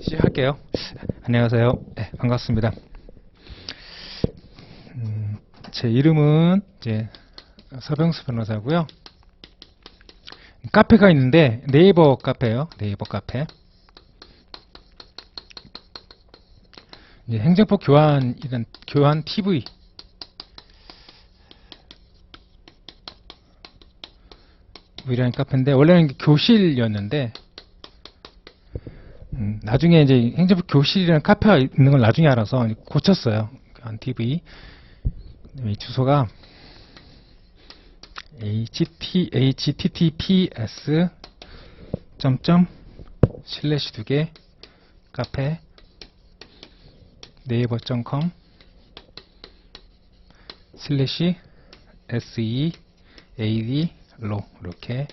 시작할게요. 안녕하세요. 네, 반갑습니다. 제 이름은 이제 서병수 변호사고요. 카페가 있는데 네이버 카페예요. 네이버 카페. 이제 행정법 교환이란 교환 TV 이라는 카페인데 원래는 교실이었는데 나중에 이제 행정법 교실이라는 카페가 있는 걸 나중에 알아서 고쳤어요. 교환 TV. 주소가 https 슬래시 두개 카페 네이버.com 슬래시 sead 로 이렇게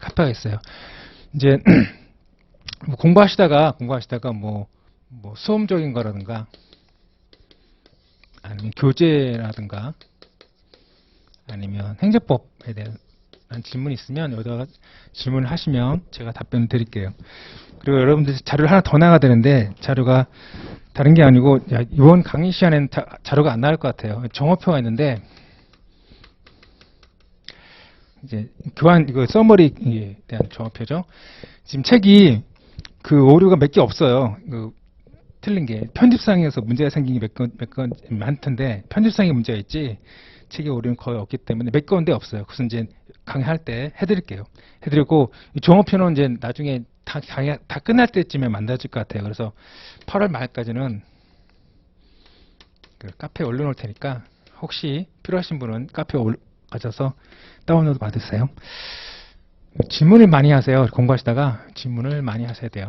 카페가 있어요. 이제 뭐 공부하시다가 뭐 수험적인 거라든가 아니면 교재라든가 아니면 행정법에 대한 질문이 있으면 여기다가 질문을 하시면 제가 답변을 드릴게요. 그리고 여러분들 자료를 하나 더 나가야 되는데 자료가 다른 게 아니고 이번 강의 시간에는 자료가 안 나올 것 같아요. 정어표가 있는데 이제 교환 이거 서머리에 대한 정어표죠. 지금 책이 그 오류가 몇 개 없어요. 그 틀린 게 편집상에서 문제가 생긴 게 몇 건 많던데 편집상에 문제가 있지 책의 오류는 거의 없기 때문에 몇 건데 없어요. 그래서 이제 강의할 때 해드릴게요. 해드리고 종어표는 이제 나중에 강의 다 끝날 때쯤에 만들어질 것 같아요. 그래서 8월 말까지는 그 카페에 올려놓을 테니까 혹시 필요하신 분은 카페에 가셔서 다운로드 받으세요. 질문을 많이 하세요. 공부하시다가 질문을 많이 하셔야 돼요.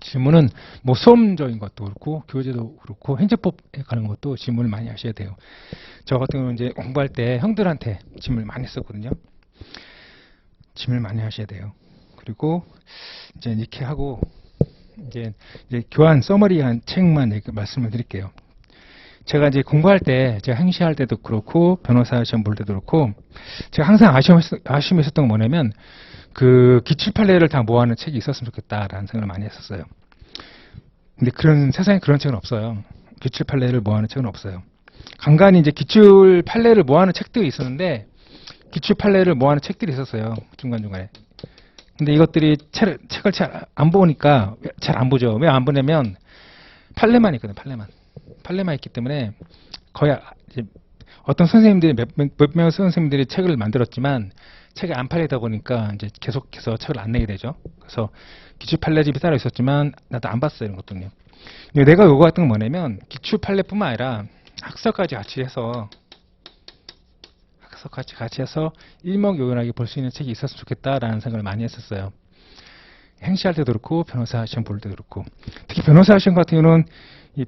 질문은 뭐 수험적인 것도 그렇고 교재도 그렇고 행정법에 관한 것도 질문을 많이 하셔야 돼요. 저 같은 경우는 이제 공부할 때 형들한테 질문을 많이 했었거든요. 질문을 많이 하셔야 돼요. 그리고 이제 이렇게 하고 이제 교환 서머리한 책만 말씀을 드릴게요. 제가 이제 공부할 때, 제가 행시할 때도 그렇고 변호사 시험 볼 때도 그렇고 제가 항상 아쉬움이 있었던 건 뭐냐면 그 기출 판례를 다 모아놓은 책이 있었으면 좋겠다라는 생각을 많이 했었어요. 근데 세상에 그런 책은 없어요. 기출 판례를 모아놓은 책은 없어요. 간간히 이제 기출 판례를 모아놓은 책들이 있었는데 기출 판례를 모아놓은 책들이 있었어요. 중간중간에. 근데 이것들이 책을 잘 안 보니까 잘 안 보죠. 왜 안 보냐면 판례만 있거든요. 판례만 있기 때문에 거의 이제 어떤 선생님들이 몇몇 선생님들이 책을 만들었지만 책이 안 팔리다 보니까 이제 계속해서 책을 안 내게 되죠. 그래서 기출 판례집이 따로 있었지만 나도 안 봤어요. 이런 것들은요. 근데 내가 요구했던 건 뭐냐면 기출 판례뿐만 아니라 학설까지 같이 해서 일목요연하게 볼 수 있는 책이 있었으면 좋겠다라는 생각을 많이 했었어요. 행시할 때도 그렇고 변호사 시험 볼 때도 그렇고 특히 변호사 시험 같은 경우는 이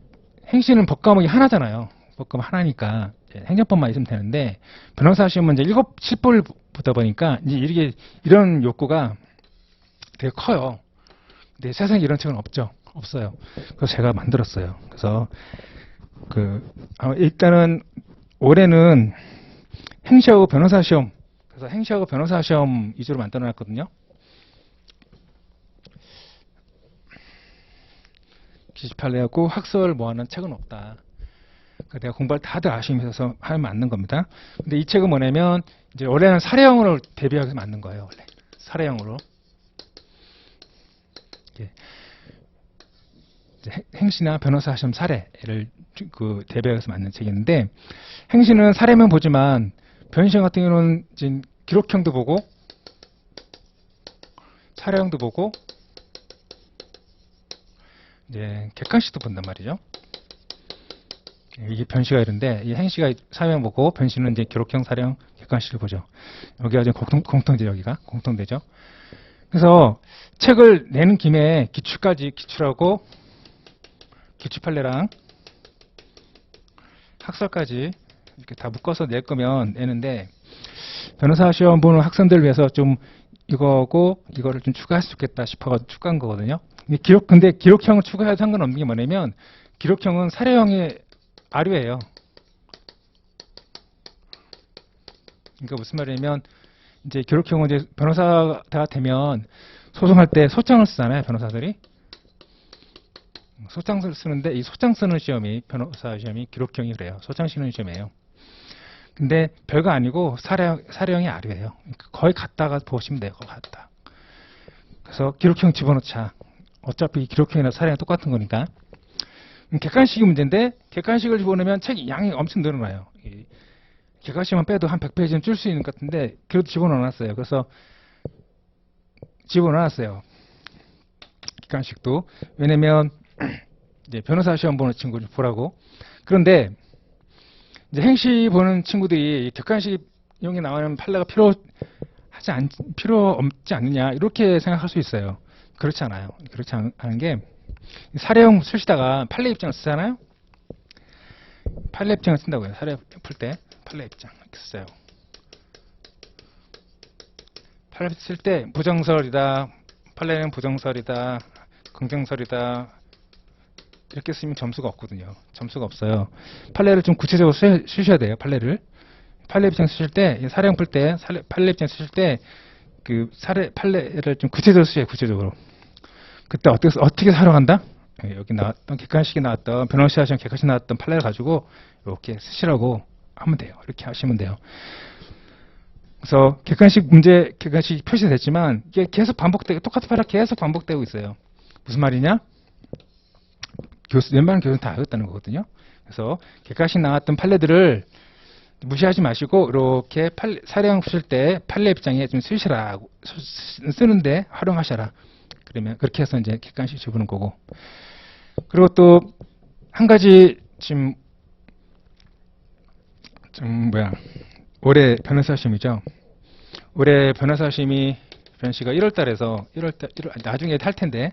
행시는 법 과목이 하나잖아요. 법 과목 하나니까 행정법만 있으면 되는데 변호사 시험은 이제 7볼 보다 보니까 이제 이런 욕구가 되게 커요. 근데 세상에 이런 책은 없어요. 그래서 제가 만들었어요. 그래서 일단은 올해는 행시하고 변호사 시험, 그래서 행시하고 변호사 시험 위주로 만들어 놨거든요. 기시판례하고 학설 모아놓은 책은 없다. 내가 공부할 때 다들 아쉬움이 있어서 하면 맞는 겁니다. 근데 이 책은 뭐냐면 이제 원래는 사례형으로 대비하기 위해서 만든 거예요. 원래 사례형으로 행시나 변호사 시험 사례를 대비하기 위해서 만든 책인데 행시는 사례만 보지만 변시험 같은 경우는 지금 기록형도 보고 사례형도 보고 이제 객관식도 본단 말이죠. 이게 변시가 이런데 이 행시가 사례형 보고 변시는 이제 기록형, 사례형, 객관식을 보죠. 여기가 지금 공통되죠. 여기가 공통되죠. 그래서 책을 내는 김에 기출하고 기출 판례랑 학설까지 이렇게 다 묶어서 낼 거면 내는데 변호사 시험 보는 학생들을 위해서 좀 이거고 이거를 좀 추가할 수 있겠다 싶어가지고 추가한 거거든요. 근데 기록형을 추가해도 상관없는 게 뭐냐면 기록형은 사례형의 아류예요. 그러니까 무슨 말이냐면 이제 기록형은 이제 변호사가 되면 소송할 때 소장을 쓰잖아요, 변호사들이. 소장을 쓰는데 이 소장 쓰는 시험이 변호사 시험이 기록형이 그래요. 소장 쓰는 시험이에요. 근데 별거 아니고 사례형이 R이에요. 거의 같다가 보시면 돼요. 거의 같다. 그래서 기록형 집어넣자. 어차피 기록형이나 사례형 똑같은 거니까. 객관식이 문제인데 객관식을 집어넣으면 책 양이 엄청 늘어나요. 객관식만 빼도 한 100페이지는 줄 수 있는 것 같은데 그래도 집어넣어놨어요. 그래서 집어넣어놨어요. 객관식도. 왜냐면 이제 변호사 시험 보는 친구를 보라고. 그런데 이제 행시 보는 친구들이 객관식용이 나오는 판례가 필요 없지 않느냐 이렇게 생각할 수 있어요. 그렇지 않아요. 그렇지 않은 게 사례형 쓰시다가 판례 입장을 쓰잖아요. 판례 입장을 쓴다고요. 사례 풀 때 판례 입장 이렇게 써요. 판례 쓸 때 부정설이다, 판례는 부정설이다, 긍정설이다 이렇게 쓰면 점수가 없거든요. 점수가 없어요. 판례를 좀 구체적으로 쓰셔야 돼요. 판례를. 판례 입장 쓰실 때, 사례형 풀 때, 판례 입장 쓰실 때, 그 판례를 좀 구체적으로 쓰셔요. 구체적으로. 그때 어떻게 사용한다? 여기 나왔던, 객관식이 나왔던, 변호사 시험 객관식 나왔던 판례를 가지고 이렇게 쓰시라고 하면 돼요. 이렇게 하시면 돼요. 그래서 객관식 문제, 객관식 표시됐지만, 이게 계속 반복되고, 똑같은 판례가 계속 반복되고 있어요. 무슨 말이냐? 웬만한 교수는 다 알겠다는 거거든요. 그래서 객관식 나왔던 판례들을 무시하지 마시고 이렇게 사례형 쓰실 때 판례 입장에 좀 쓰시라고 쓰는데 활용하셔라. 그러면 그렇게 해서 이제 객관식 집어넣는 거고. 그리고 또 한 가지 지금 올해 변호사 시험이죠. 올해 변호사 시험이 변시가 1월달에서 나중에 할 텐데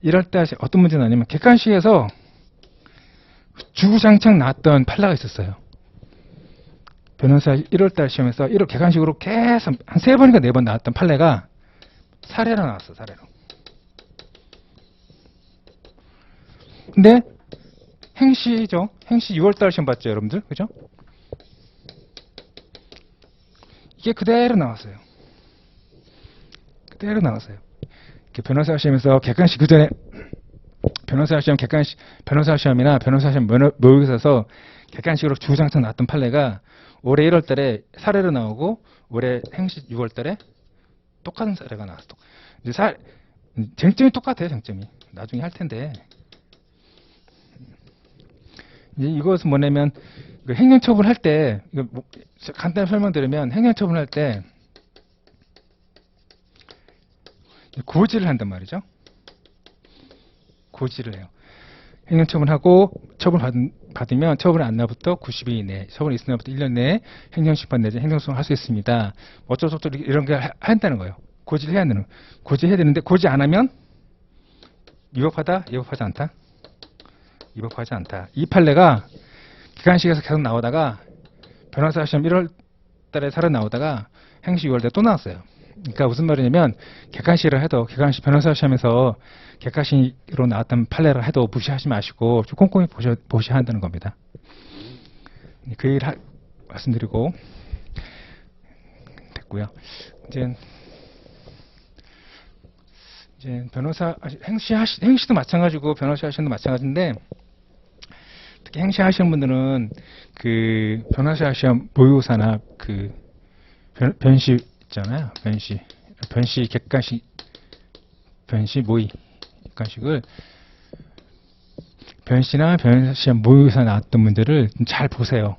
1월달 어떤 문제가 나냐면 객관식에서 주구장창 나왔던 판례가 있었어요. 변호사 1월달 시험에서 1월 객관식으로 계속 한 3번인가 4번 나왔던 판례가 사례로 나왔어. 사례로. 근데 행시죠. 행시 6월달 시험 봤죠, 여러분들? 그죠? 이게 그대로 나왔어요. 그대로 나왔어요. 변호사 시험에서 객관식 그 전에 변호사 시험 객관식 변호사 시험이나 변호사 시험 모의고사에서 객관식으로 주구장창 나왔던 판례가 올해 1월달에 사례로 나오고 올해 행시 6월달에 똑같은 사례가 나왔어. 이제 쟁점이 똑같아요. 쟁점이 나중에 할 텐데 이제 이것은 뭐냐면 행정처분 할 때 간단히 설명드리면 행정처분 할 때 고지를 한단 말이죠. 고지를 해요. 행정처분하고 처분 받으면 처분을 안 날부터 90일 이내, 처분이 있은 날부터 1년 내에 행정심판 내지 행정소송을 할 수 있습니다. 어쩔 수 없도록 이런 게 한다는 거예요. 고지를 해야 되는. 고지해야 되는데 고지 안 하면 위법하다, 위법하지 않다. 위법하지 않다. 이 판례가 기관식에서 계속 나오다가 변호사 시험 1월 달에 사례 나오다가 행시 6월 달에 또 나왔어요. 그러니까 무슨 말이냐면 객관식을 해도 객관식 변호사 시험에서 객관식으로 나왔던 판례를 해도 무시하지 마시고 좀 꼼꼼히 보셔야 한다는 겁니다. 그 일 말씀드리고 됐고요. 이제 변호사 행시도 마찬가지고 변호사 시험도 마찬가지인데 특히 행시 하시는 분들은 그 변호사 시험 모의고사나 그 변시 있잖아요. 변시 객관식, 변시 모의 객관식을 변시나 변호사 시험 모의고사 나왔던 문제를 잘 보세요.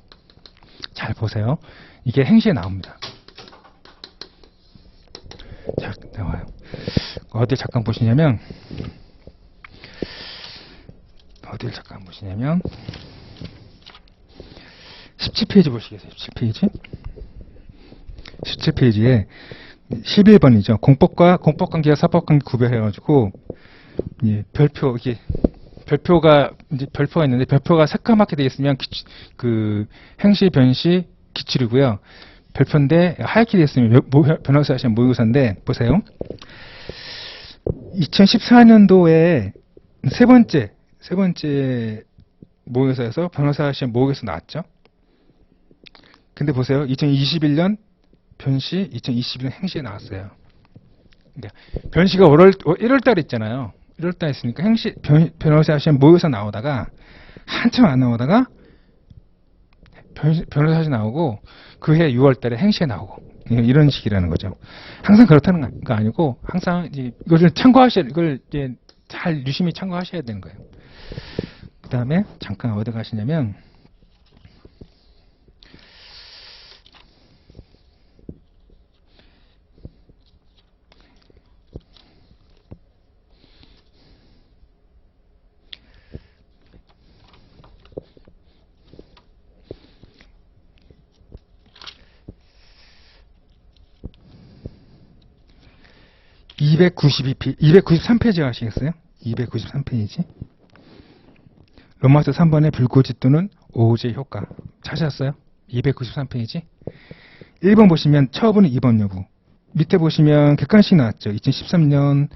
잘 보세요. 이게 행시에 나옵니다. 자, 나와요. 어디 잠깐 보시냐면 17페이지 보시겠어요? 17페이지? 17페이지에 11번이죠. 공법관계와 사법관계 구별해가지고 별표 별표가 있는데 별표가 새까맣게 되어 있으면 그 행시 변시 기출이고요. 별표인데 하얗게 되어 있으면 변호사 시험 모의고사인데 보세요. 2014년도에 세 번째 모의고사에서 변호사 시험 모의고사 나왔죠. 근데 보세요. 2021년 변시, 2021년 행시에 나왔어요. 이제 변시가 1월 달에 있잖아요. 1월 달에 있으니까 변호사 시험 모의고사 나오다가 한참 안 나오다가 변호사 시험 나오고 그해 6월 달에 행시에 나오고 이런 식이라는 거죠. 항상 그렇다는 거 아니고 항상 이제 이걸 이제 잘 유심히 참고하셔야 되는 거예요. 그 다음에 잠깐 어디 가시냐면 293페이지 가시겠어요? 293페이지. 로마서 3번의 불고지 또는 오제 효과. 찾으셨어요? 293페이지. 1번 보시면 처분은 2번 여부. 밑에 보시면 객관식 나왔죠. 2013년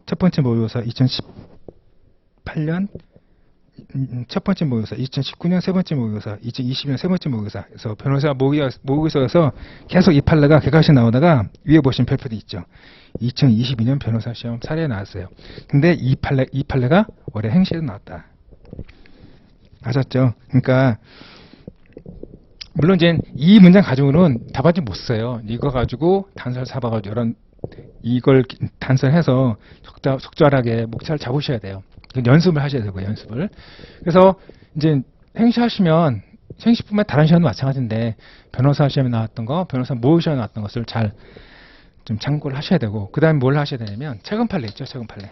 첫 번째 모의고사, 2018년 첫 번째 모의고사, 2019년 세 번째 모의고사, 2020년 세 번째 모의고사. 그래서 변호사 모의고사에서 계속 이 판례가 객관식 나오다가 위에 보시면 별표도 있죠. 2022년 변호사 시험 사례에 나왔어요. 근데 이 판례가 올해 행시에도 나왔다. 아셨죠? 그러니까 물론 이제 이 문장 가지고는 답안지 못 써요. 이거 가지고 단서를 잡아가지고 이걸 단서해서 적절하게 목차를 잡으셔야 돼요. 연습을 하셔야 되고요. 연습을. 그래서 이제 행시하시면 행시뿐만 다른 시험도 마찬가지인데 변호사 시험에 나왔던 거, 변호사 모의 시험에 나왔던 것을 잘 좀 참고를 하셔야 되고 그 다음에 뭘 하셔야 되냐면 최근 판례 있죠. 최근 판례.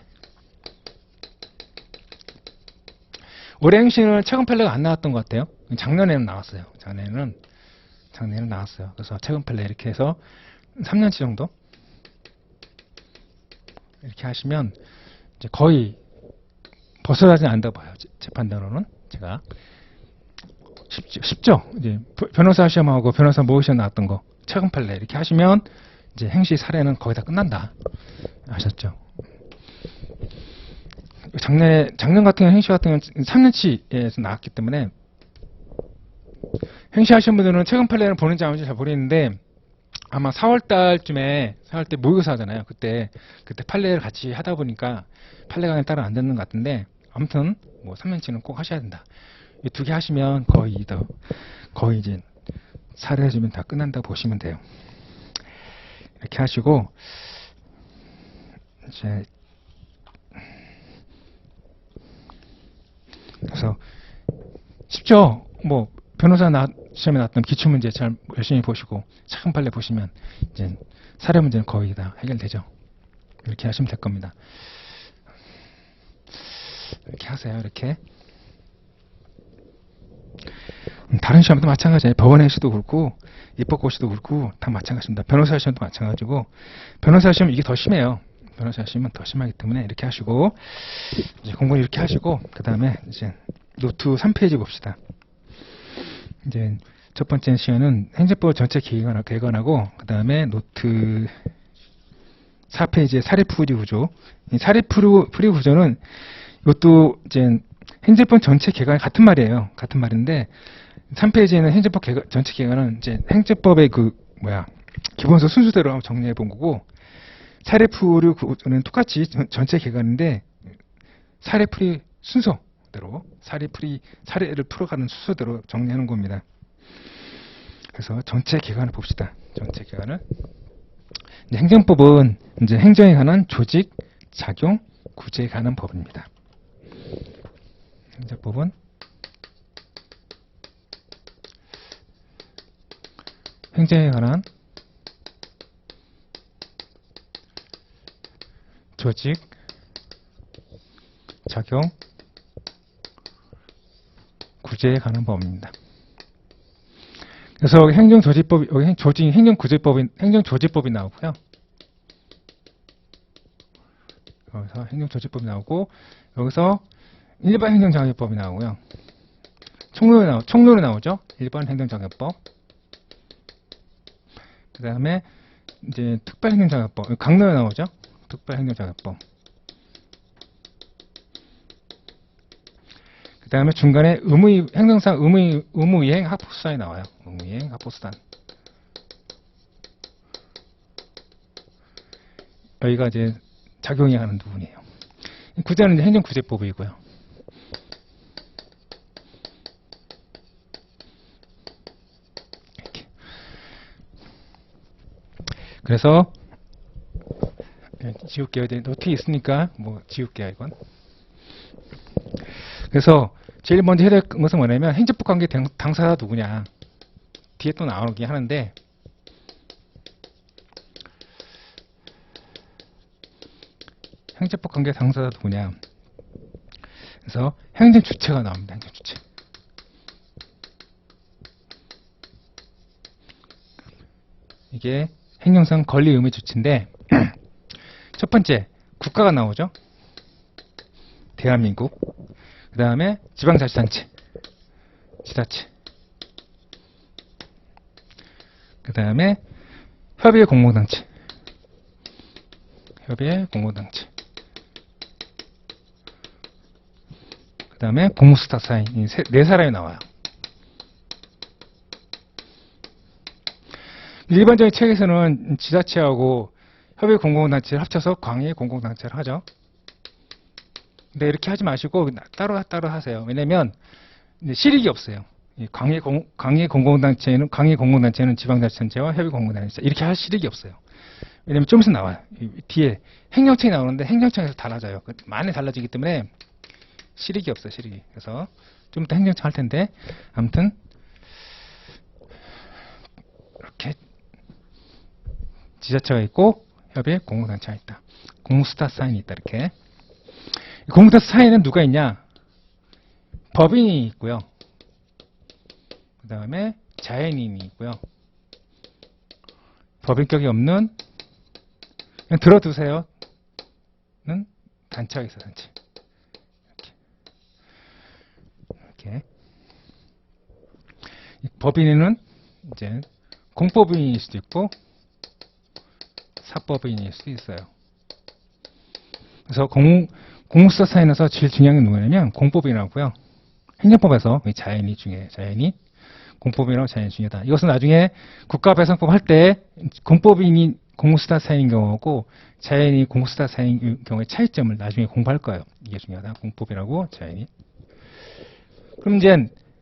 올해 행시는 최근 판례가 안 나왔던 것 같아요. 작년에는 나왔어요. 작년에는 나왔어요. 그래서 최근 판례 이렇게 해서 3년치 정도 이렇게 하시면 이제 거의 벗어나지 않다 봐요. 제 판단으로는 제가 쉽죠. 이제 변호사 시험하고 변호사 모의 시험 나왔던 거 최근 판례 이렇게 하시면 이제 행시 사례는 거의 다 끝난다. 아셨죠? 작년 같은 경우 행시 같은 경우는 3년치에서 나왔기 때문에 행시 하시는 분들은 최근 판례를 보는지 안 보는지 잘 모르겠는데 아마 4월 때 모의고사 하잖아요. 그때 판례를 같이 하다 보니까 판례가 따로 안 되는 것 같은데 아무튼 뭐 3년치는 꼭 하셔야 된다. 이 두 개 하시면 거의 이제 사례 해주면 다 끝난다고 보시면 돼요. 이렇게 하시고 이제 그래서 쉽죠. 뭐 변호사 시험에 나왔던 기출문제 잘 열심히 보시고 최근 판례 보시면 이제 사례 문제는 거의 다 해결되죠. 이렇게 하시면 될 겁니다. 이렇게 하세요. 이렇게. 다른 시험도 마찬가지예요. 법원행시도 그렇고 입법고시도 그렇고 다 마찬가지입니다. 변호사 시험도 마찬가지고 변호사 시험 이게 더 심해요. 변호사 시험은 더 심하기 때문에 이렇게 하시고 이제 공부를 이렇게 하시고 그 다음에 이제 노트 3페이지 봅시다. 이제 첫 번째 시간은 행정법 전체 개관하고 그 다음에 노트 4페이지의 사례풀이 구조. 이 사례풀이 구조는 이것도 이제 행정법 전체 개관이 같은 말이에요. 같은 말인데 3페이지에는 행정법 전체 개관은 이제 행정법의 기본서 순서대로 한번 정리해 본 거고 사례풀이 구조는 똑같이 전체 개관인데 사례풀이 순서대로 사례를 풀어가는 순서대로 정리하는 겁니다. 그래서 전체 개관을 봅시다. 전체 개관을. 행정법은 이제 행정에 관한 조직, 작용, 구제에 관한 법입니다. 행정법은 행정에 관한 조직, 작용, 구제에 관한 법입니다. 그래서 행정조직법이 여기 행정조직법이 나오고요. 여기서 행정조직법이 나오고 여기서 일반 행정장애법이 나오고요. 총론이 나오죠. 일반 행정장애법. 그 다음에 이제 특별행정장애법. 강론에 나오죠. 특별행정장애법. 그 다음에 중간에 행정상 의무이행 합법수단이 나와요. 의무이행 합법수단. 여기가 이제 작용해야 하는 부분이에요. 구제는 이제 행정구제법이고요. 이렇게. 그래서 지울게요. 이제 노트에 있으니까 뭐 지울게요, 이건. 그래서 제일 먼저 해야 될 것은 뭐냐면 행정법 관계 당사자 누구냐. 뒤에 또 나오긴 하는데 행정법 관계 당사자 누구냐. 그래서 행정 주체가 나옵니다. 행정 주체. 이게 행정상 권리 의무 주체인데 첫 번째 국가가 나오죠. 대한민국. 그 다음에 지방자치단체, 지자체. 그 다음에 협의회 공공단체, 협의회 공공단체. 그 다음에 공무수탁 사인, 네 사람이 나와요. 일반적인 책에서는 지자체하고 협의회 공공단체를 합쳐서 광해 공공단체를 하죠. 근데 이렇게 하지 마시고 따로 하세요. 왜냐면 실익이 없어요. 광해 공공단체는 지방자치단체와 협의 공공단체 이렇게 할 실익이 없어요. 왜냐면 좀 있으면 나와요. 뒤에 행정청이 나오는데 행정청에서 달라져요. 많이 달라지기 때문에 실익이 없어요. 실익이. 그래서 좀 이따 행정청 할 텐데 아무튼 이렇게 지자체가 있고 협의 공공단체가 있다. 공무수탁 사인이 있다. 이렇게. 공무수탁 사인은 누가 있냐? 법인이 있고요. 그 다음에 자연인이 있고요. 법인격이 없는 그냥 들어두세요. 는 단체가 있어요. 단체. 이렇게. 법인은 이제 공법인일 수도 있고 사법인일 수도 있어요. 그래서 공무수탁 사인에서 제일 중요한 게 누구냐면 공법인이라고요. 행정법에서 자연이 중요해요. 자연이. 공법인하고 자연이 중요하다. 이것은 나중에 국가배상법 할 때 공법인이 공무수탁 사인인 경우고 자연이 공무수탁 사인인 경우의 차이점을 나중에 공부할 거예요. 이게 중요하다. 공법인하고 자연이. 그럼 이제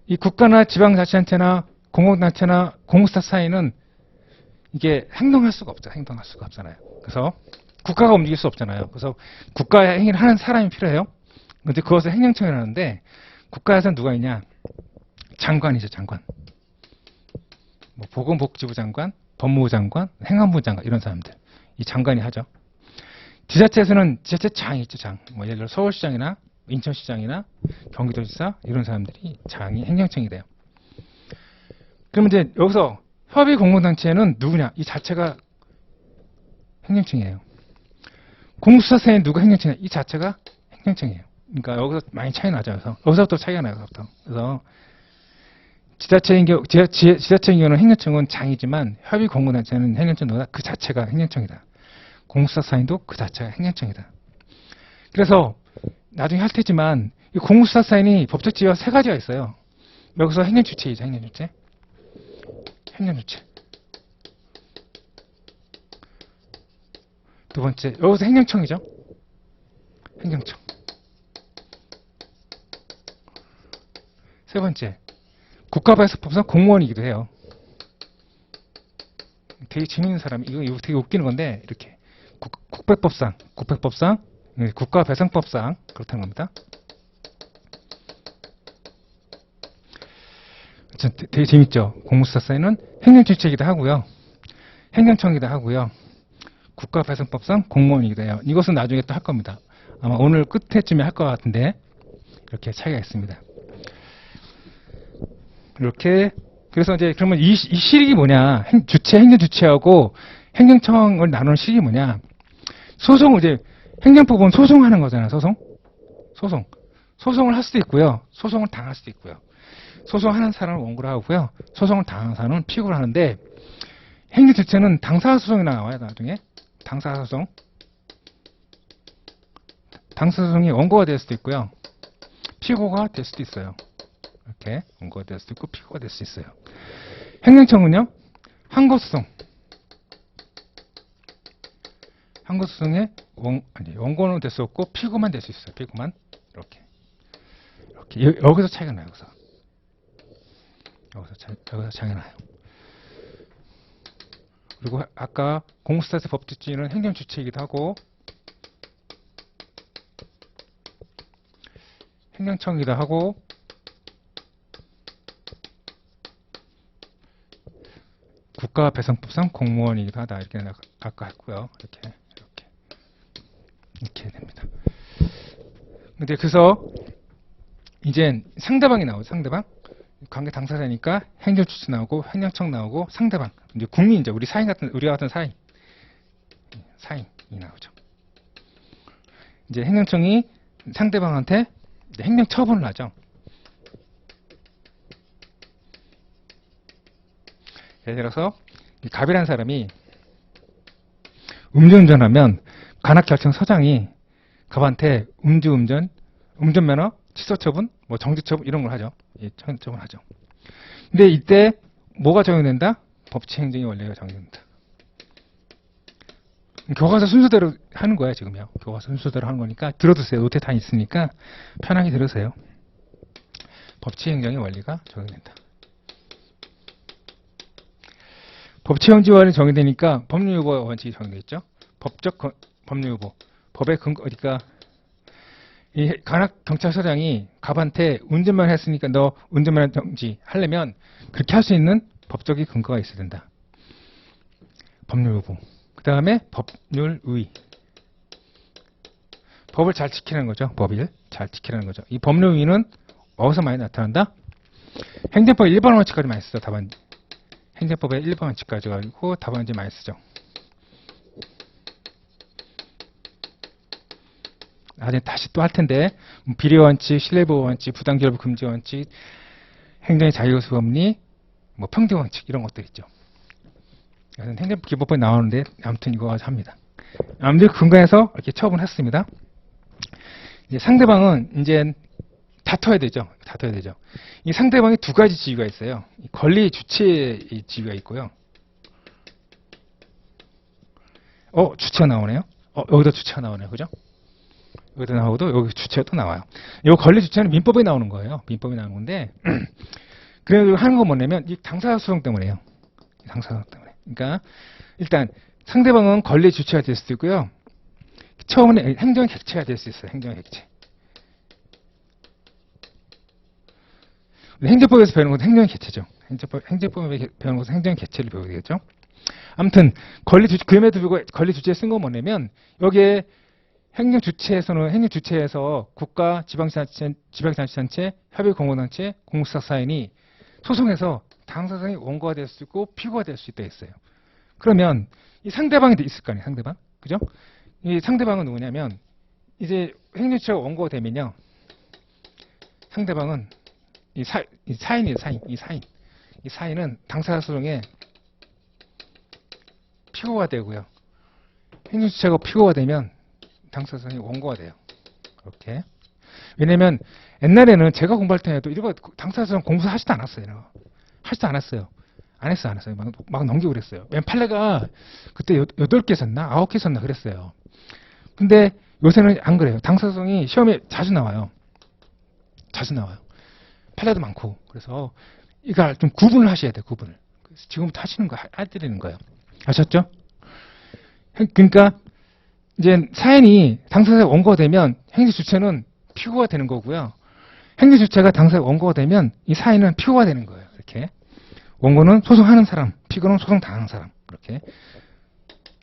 이 국가나 지방자치단체나 공공단체나 공무수탁 사인은 이게 행동할 수가 없죠. 행동할 수가 없잖아요. 그래서 국가가 움직일 수 없잖아요. 그래서 국가의 행위를 하는 사람이 필요해요. 근데 그것을 행정청이라고 하는데 국가에서는 누가 있냐? 장관이죠. 장관. 뭐 보건복지부 장관, 법무부 장관, 행안부 장관 이런 사람들. 이 장관이 하죠. 지자체에서는 지자체장이 있죠. 장. 뭐 예를 들어 서울시장이나 인천시장이나 경기도지사 이런 사람들이 장이 행정청이 돼요. 그러면 이제 여기서 협의 공공단체는 누구냐? 이 자체가 행정청이에요. 공무수탁 사인 누가 행정청이냐? 이 자체가 행정청이에요. 그러니까 여기서 많이 차이 나죠. 그래서 여기서부터 차이가 나요. 여기서부터. 그래서 지자체인 경우는 행정청은 장이지만 협의 공공단체는 행정청보다 그 자체가 행정청이다. 공무수탁 사인도 그 자체가 행정청이다. 그래서 나중에 할 테지만 이 공무수탁 사인이 법적 지위가 세 가지가 있어요. 여기서 행정주체이죠. 행정주체. 행정주체. 두 번째, 여기서 행정청이죠. 행정청. 세 번째, 국가배상법상 공무원이기도 해요. 되게 재밌는 사람이, 이거 되게 웃기는 건데, 이렇게. 국배법상, 국가배상법상, 그렇다는 겁니다. 되게 재밌죠? 공무수탁 사인은 행정주체이기도 하고요. 행정청이기도 하고요. 국가배상법상 공무원이기도 해요. 이것은 나중에 또 할 겁니다. 아마 오늘 끝에쯤에 할 것 같은데, 이렇게 차이가 있습니다. 이렇게 그래서 이제 그러면 이 실익이 뭐냐? 행정주체하고 행정청을 나누는 실익이 뭐냐? 소송을 이제 행정법은 소송하는 거잖아요. 소송을 할 수도 있고요. 소송을 당할 수도 있고요. 소송하는 사람은 원고를 하고요. 소송을 당하는 사람은 피고를 하는데 행정주체는 당사자 소송이 나와요. 나중에 당사자 소송이 원고가 될 수도 있고요. 피고가 될 수도 있어요. 이렇게 원고가 될 수도 있고 피고가 될 수 있어요. 행정청은요. 항고소송. 항거소송의 원고는 될 수 없고 피고만 될 수 있어요. 피고만. 이렇게. 여기서 차이가 나요. 여기서 차이가 나요. 그리고 아까 공무사세 법주치의는 행정주체이기도 하고 행정청이기도 하고 국가배상법상 공무원이기도 하다. 이렇게 아까 했고요. 이렇게 됩니다. 근데 그래서 이제 상대방이 나오죠. 상대방. 관계 당사자니까 행정주체 나오고 행정청 나오고 상대방. 이제 국민이죠. 우리 같은 사인이 나오죠. 이제 행정청이 상대방한테 이제 행정처분을 하죠. 예를 들어서 갑이라는 사람이 음주운전하면 관할결정서장이 갑한테 운전면허 취소처분, 뭐 정지처분 이런 걸 하죠. 예, 처분하죠. 근데 이때 뭐가 적용된다? 법치행정의 원리가 적용된다. 교과서 순서대로 하는 거야 지금요. 교과서 순서대로 하는 거니까 들어두세요. 노트 다 있으니까 편하게 들으세요. 법치행정의 원리가 적용된다. 법치행정의 원리 적용되니까 법률유보 원칙이 적용되겠죠. 법적 법률유보. 법의 근거, 그러니까 이 관할경찰서장이 갑한테 운전만 했으니까 너 운전면허 정지 하려면 그렇게 할 수 있는 법적인 근거가 있어야 된다. 법률유보. 그 다음에 법률의. 법을 잘 지키는 거죠. 법을 잘 지키라는 거죠. 이 법률의는 어디서 많이 나타난다? 행정법 1번 원칙까지 많이 쓰죠. 답안지. 행정법의 1번 원칙까지 가지고 답안지 많이 쓰죠. 나중에 다시 또 할 텐데 비례원칙, 신뢰보호원칙, 부당결부 금지원칙, 행정의 자유수범리, 뭐 평등원칙 이런 것들 있죠. 행정기본법에 나오는데 아무튼 이거 가지고 합니다. 아무튼 근거해서 이렇게 처분했습니다. 이제 상대방은 이제 다퉈야 되죠. 이 상대방이 두 가지 지위가 있어요. 권리 주체의 지위가 있고요. 주체가 나오네요. 여기도 주체가 나오네요. 그죠? 여기도 나오고 여기 주체가 또 나와요. 이 권리 주체는 민법에 나오는 거예요. 민법에 나오는 건데 그래서 하는 건 뭐냐면 이 당사자 수용 때문에요. 당사자 때문에. 그러니까 일단 상대방은 권리 주체가 될 수도 있고요. 처음에는 행정 객체가 될 수 있어요. 행정 객체. 행정법에서 배우는 것은 행정 객체죠. 행정법에 배우는 것은 행정 객체를 배우게 되겠죠. 아무튼 그럼에도 불구하고 권리 주체에 쓴 건 뭐냐면 여기에 행정 주체에서 국가, 지방자치단체, 협의공공단체, 공무사사인이 소송해서 당사자의 원고가 될 수 있고 피고가 될 수 있다 했어요. 그러면 이 상대방이 있을 거 아니에요. 상대방, 그죠? 이 상대방은 누구냐면 이제 행정주체가 원고가 되면요, 상대방은 이 사인이에요. 이 사인은 당사자 소송에 피고가 되고요. 행정주체가 피고가 되면 당사자의 원고가 돼요. 이렇게. 왜냐면 옛날에는 제가 공부할 때에도 이거 당사자는 공부 하지도 않았어요. 안 했어요. 막 넘기고 그랬어요. 왜냐면 판례가 그때 8개 썼나? 9개 썼나? 그랬어요. 근데 요새는 안 그래요. 당사자성이 시험에 자주 나와요. 판례도 많고. 그래서 이거 좀 구분을 하셔야 돼요. 구분을. 지금부터 하시는 거 해드리는 거예요. 아셨죠? 그러니까 이제 사인이 당사자 원고가 되면 행정주체는 피고가 되는 거고요. 행정주체가 당사자 원고가 되면 이 사인은 피고가 되는 거예요. 이렇게. 원고는 소송하는 사람, 피고는 소송당하는 사람. 이렇게.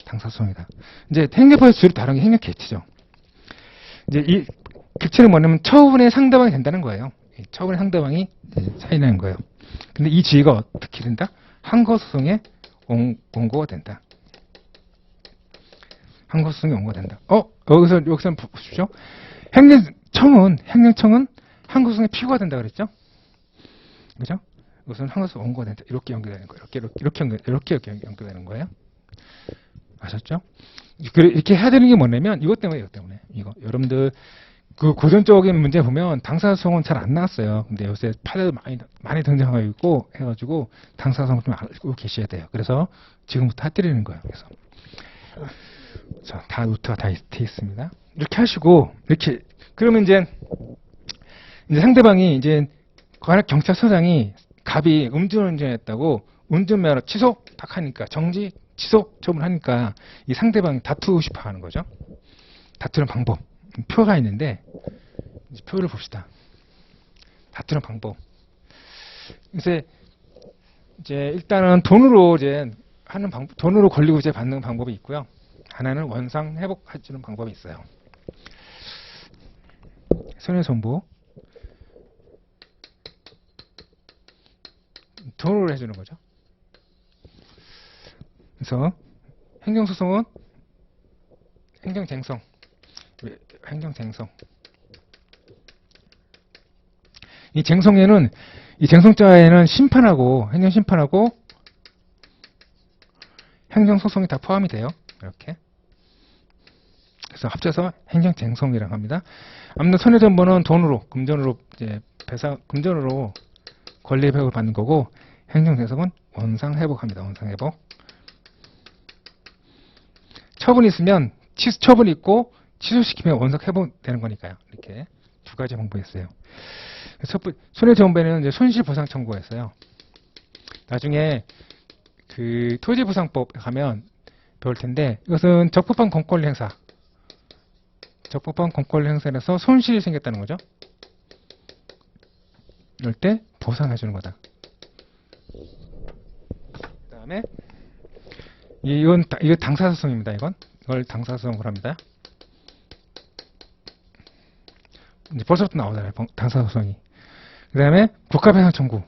당사소송이다. 이제 행정법에서 주로 다른 게 행정객체죠. 이제 이 객체는 뭐냐면 처분의 상대방이 된다는 거예요. 처분의 상대방이 사인하는 거예요. 근데 이 지위가 어떻게 된다? 항거소송의 원고가 된다. 항거소송이 원고가 된다. 여기서 보십시오. 행정청은 항거소송의 피고가 된다 그랬죠? 그죠? 이것은 항거소송 원고가 된다. 이렇게 연결되는 거예요. 이렇게 연결되는 거예요. 아셨죠? 이렇게 해야 되는 게 뭐냐면 이것 때문에. 이거 여러분들 그 고전적인 문제 보면 당사소송은 잘 안 나왔어요. 근데 요새 판례도 많이 등장하고 있고 해가지고 당사소송 좀 알고 계셔야 돼요. 그래서 지금부터 해드리는 거예요. 그래서 자, 다 노트가 다 돼 있습니다. 이렇게 하시고, 이렇게, 그러면 이제 상대방이 이제, 관할 경찰서장이 갑이 음주운전했다고 운전면허 취소 딱 하니까, 정지, 취소, 처분하니까, 이 상대방이 다투고 싶어 하는 거죠. 다투는 방법. 표가 있는데, 이제 표를 봅시다. 다투는 방법. 이제 일단은 돈으로 이제 하는 방법, 돈으로 권리구제 받는 방법이 있고요. 하나는 원상 회복해주는 방법이 있어요. 손해손보. 돈으로 해주는 거죠. 그래서 행정소송은 행정쟁성. 이 쟁송에는, 이 쟁송자에는 심판하고, 행정심판하고, 행정소송이 다 포함이 돼요. 이렇게. 그래서 합쳐서 행정쟁송이라고 합니다. 아무튼 손해전보는 돈으로, 금전으로, 이제 금전으로 권리회복을 받는 거고, 행정쟁송은 원상회복합니다. 원상회복. 처분이 있으면, 처분이 있고, 취소시키면 원상회복 되는 거니까요. 이렇게 두 가지 방법이 있어요. 손해전보에는 이제 손실보상 청구가 있어요. 나중에 그 토지보상법 가면 배울 텐데, 이것은 적법한 공권리 행사. 적법한 공권리 행사에서 손실이 생겼다는 거죠. 이럴 때 보상해 주는 거다. 그 다음에 이거 당사소송입니다. 이걸 당사소송으로 합니다. 이제 벌써부터 나오잖아요. 당사소송이. 그 다음에 국가배상 청구가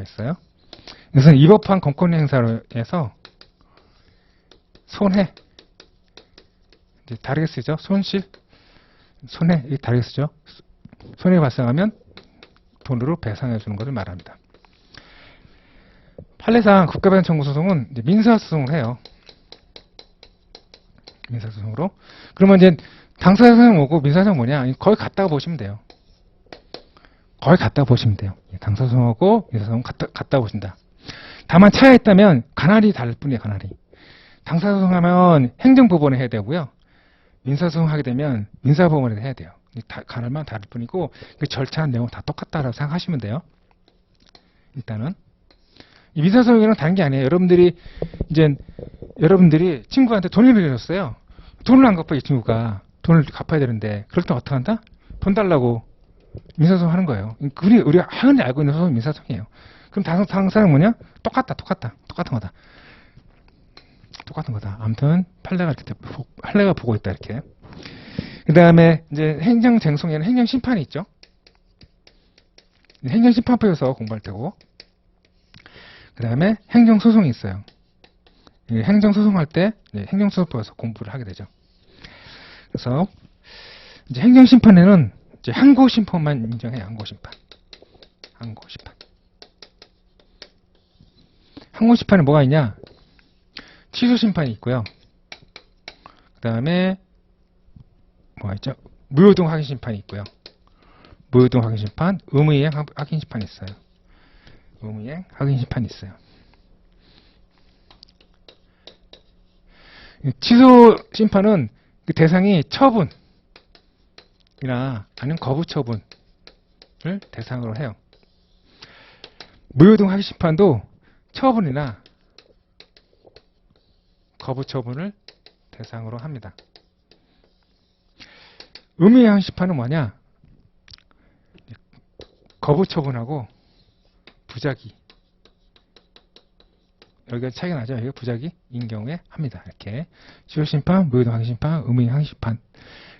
있어요. 이것은 위법한 공권리 행사로 해서 손해, 이제 다르게 쓰죠. 손실, 손해, 이게 다르게 쓰죠. 손해가 발생하면 돈으로 배상해 주는 것을 말합니다. 판례상 국가배상 청구 소송은 이제 민사소송을 해요. 민사소송으로. 그러면 이제 당사자는 뭐고 민사소송은 뭐냐? 거의 같다고 보시면 돼요. 거의 같다고 보시면 돼요. 당사소송하고 민사소송 같다고 보신다. 다만 차이가 있다면 가날이 다를 뿐이에요. 가날이. 당사소송하면 행정법원에 해야 되고요. 민사소송 하게 되면 민사법원에 해야 돼요. 가날만 다를 뿐이고 그 절차나 내용 다 똑같다라고 생각하시면 돼요. 일단은 이 민사소송에는 다른 게 아니에요. 여러분들이 친구한테 돈을 빌려줬어요. 돈을 안 갚아 이 친구가. 돈을 갚아야 되는데 그럴 때 어떻게 한다? 돈 달라고 민사소송 하는 거예요. 우리가 흔히 알고 있는 소송이 민사소송이에요. 그럼 당사는 뭐냐? 똑같은 거다. 아무튼 판례가 보고 있다 이렇게. 그 다음에 이제 행정쟁송에는 행정심판이 있죠. 행정심판법에서 공부할 때고. 그 다음에 행정소송이 있어요. 행정소송할 때 행정소송법에서 공부를 하게 되죠. 그래서 이제 행정심판에는 이제 항고심판만 인정해요. 항고심판에 뭐가 있냐? 취소심판이 있고요. 그 다음에 뭐가 있죠? 무효동 확인심판이 있고요. 무효동 확인심판, 의무이행 확인심판이 있어요. 의무이행 확인심판이 있어요. 취소심판은 그 대상이 처분이나 아니면 거부처분을 대상으로 해요. 무효동 확인심판도 처분이나 거부처분을 대상으로 합니다. 의무이행 확인심판은 뭐냐? 거부처분하고 부작위. 여기가 차이가 나죠? 이거 부작위인 경우에 합니다. 이렇게. 취소심판, 무효동 확인심판, 의무이행 확인심판.